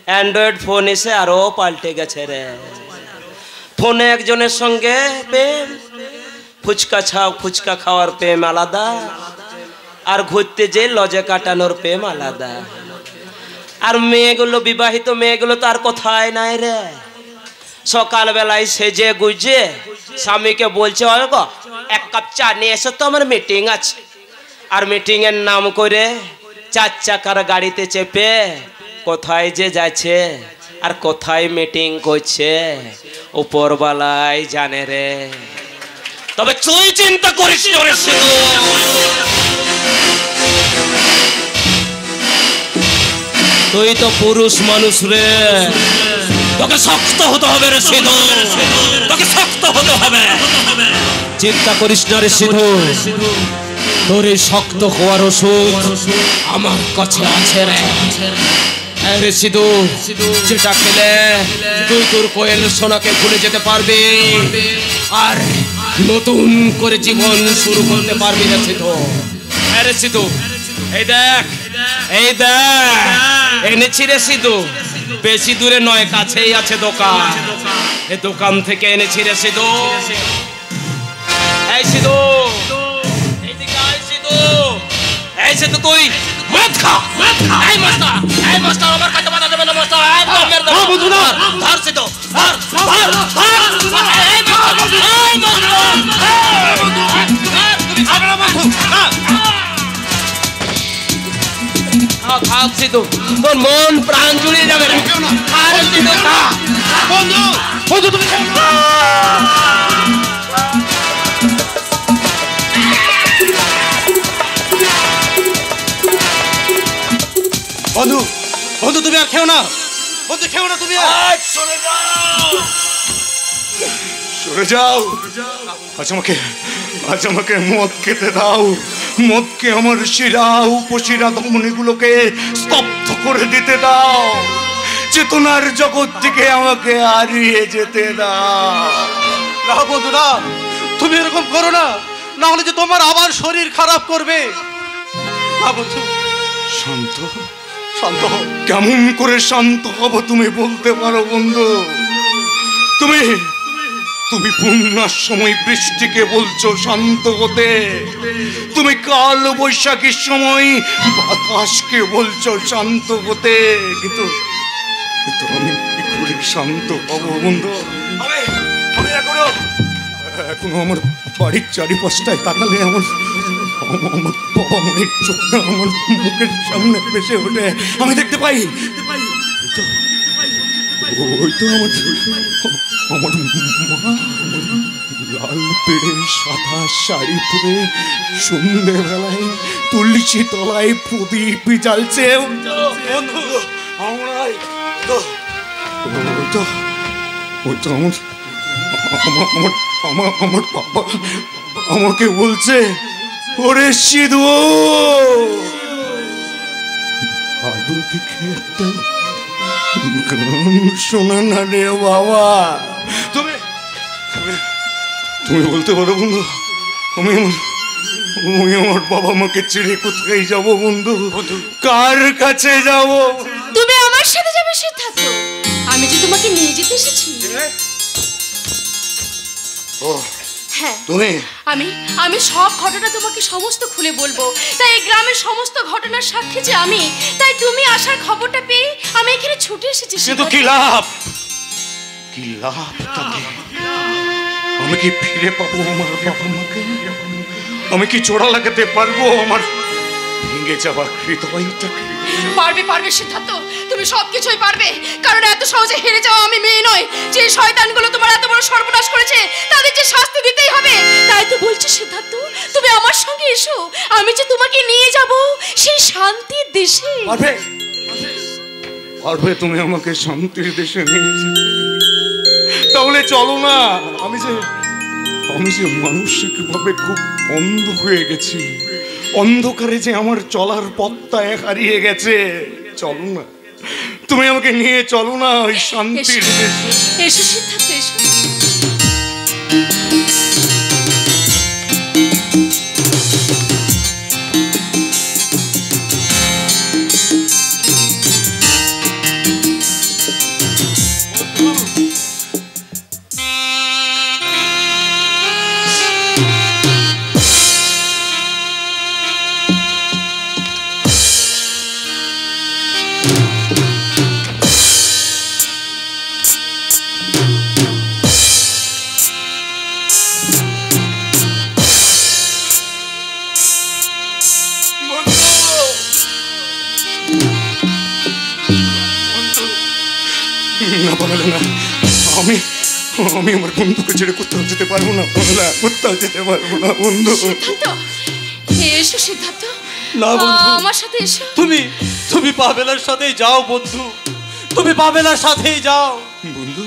অ্যান্ড্রয়েড ফোন এসে আরো পাল্টে গেছে রে। ফোনে একজনের সঙ্গে প্রেম, ফুচকা খাওয়ার প্রেম আলাদা, আর ঘুরতে যে লজে কাটানোর প্রেম আলাদা। আর মেয়েগুলো, বিবাহিত মেয়েগুলো তো আর কোথায় নাই রে, সকালবেলায় সেজে গুজে স্বামীকে বলছে গো এক কাপ চা নিয়ে এসো তো, আমার মিটিং আছে। আর মিটিং এর নাম করে 4 চাকার গাড়িতে চেপে কোথায় যে যাচ্ছে আর কোথায় মিটিং করছে উপরওয়ালাই জানে রে। তবে তুই চিন্তা করিস রে সিধু, তুই তো পুরুষ মানুষ রে, তোকে শক্ত হতে হবে রে সিধু, তোকে শক্ত হতে হবে। চিন্তা করিস না রে সিধু, তোর এই শক্ত হওয়ার ওষুধ আমার কাছে আছে রে। আরে সিধু, যেটা খেলে তুই তোর কোয়েল সোনাকে ভুলে যেতে পারবি আর নতুন করে জীবন শুরু করতে পারবি রে সিধু। আরে সিধু, এই দেখ, এই দেখ এনেছি রে সিধু, বেশি দূরে নয়, কাছেই আছে দোকান, এই দোকান থেকে এনেছি রে সিধু। এই সিধু, এইদিকে আয় সিধু, এই সিধু তুই মদ খা, মদ খা। এই মাস্টার, এই মাস্টার আমার কাছে বাধা দেবে না মাস্টার, একদম মেরে দেবো। বন্ধু না, ধর সিধু, ধর, ধর, ধর। এই মাস্টার, এই মাস্টার, এই বন্ধু, তুমি খাবে না বন্ধু। খা সিধু, তোর মন প্রাণ জুড়িয়ে যাবে রে। আরে সিধু খা। বন্ধু, বন্ধু তুমি বন্ধু, বন্ধু তুমি আর খেও না, বন্ধু খেও না তুমি আর। সরে যাও, সরে যাও। আজ আমাকে মদ খেতে দাও। মদকে আমার শিরা উপশিরা ধমনীগুলোকে স্তব্ধ করে দিতে দাও। চেতনার জগৎ থেকে আমাকে হারিয়ে যেতে দাও। না বন্ধু না, তুমি এরকম করো না, না হলে যে তোমার আবার শরীর খারাপ করবে। না বন্ধু। শান্ত, শান্ত কেমন করে শান্ত হব তুমি বলতে পারো বন্ধু? তুমি তুমি বন্যার সময় বৃষ্টিকে বলছো শান্ত হতে, তুমি কাল বৈশাখীর সময় বাতাসকে বলছো শান্ত হতে, কিন্তু আমি কি করে শান্ত হব বন্ধু? এখনো আমার বাড়ির চারিপাশটায় তাকালে আমার বাবা মায়ের চোখটা আমার মুখের সামনে ভেসে ওঠে। আমি দেখতে পাই ওই তো আমার মা লাল পেড়ে সাদা শাড়ি পরে সন্ধ্যেবেলায় তুলসী তলায় প্রদীপ জ্বালছে। বন্ধু আমরাই তো ওই তো আমার বাবা আমাকে বলছে, ওরে সিধু আদৌ দেখে একটা গান শোনা না রে বাবা। তুমি তুমি বলতে পারো বন্ধু, আমি আমার বাবা মাকে ছেড়ে কোথায় যাব বন্ধু? কার কাছে যাব? তুমি আমার সাথে যাবে সিদ্ধার্থ, আমি যে তোমাকে নিয়ে যেতে এসেছি। ও হ্যাঁ, তুমি আমি সব ঘটনা তোমাকে সমস্ত খুলে বলবো। তাই এই গ্রামের সমস্ত ঘটনার সাক্ষী যে আমি, তাই তুমি আসার খবরটা পেয়ে আমি এখানে ছুটে এসেছি। কিন্তু কি লাভ? কি লাভ তাতে? আমি কি ফিরে পাবো আমার বাবা মাকে? আমি কি জোড়া লাগাতে পারবো আমার ভেঙে যাওয়া হৃদয়টাকে? পারবে, পারবে সিদ্ধার্থ, তুমি সবকিছুই পারবে। কারণ এত সহজে হেরে যাওয়া আমি মেয়ে নয়। যে শয়তানগুলো তোমার এত বড় সর্বনাশ করেছে তাদের যে শাস্তি দিতেই হবে। তাই তো বলছি সিদ্ধার্থ, তুমি আমার সঙ্গে এসো, আমি যে তোমাকে নিয়ে যাব সেই শান্তির দেশে। পারবে, পারবে তুমি আমাকে শান্তির দেশে নিয়ে যেতে? তাহলে চলো না। আমি যে মানসিকভাবে খুব অন্ধ হয়ে গেছি, অন্ধকারে যে আমার চলার পথটা হারিয়ে গেছে। চলো না, তুমি আমাকে নিয়ে চলো না ওই শান্তির দেশে। এসো সিদ্ধার্থ, এসো। না বাংলা না, আমি আমার বন্ধুকে ছেড়ে কোথাও যেতে পারবো না বাংলা, কোথাও যেতে পারবো না বন্ধু। এসো সিদ্ধার্থ, না বন্ধু, আমার সাথে এসো। তুমি তুমি পাবেলার সাথেই যাও বন্ধু, তুমি পাবেলার সাথেই যাও। বন্ধু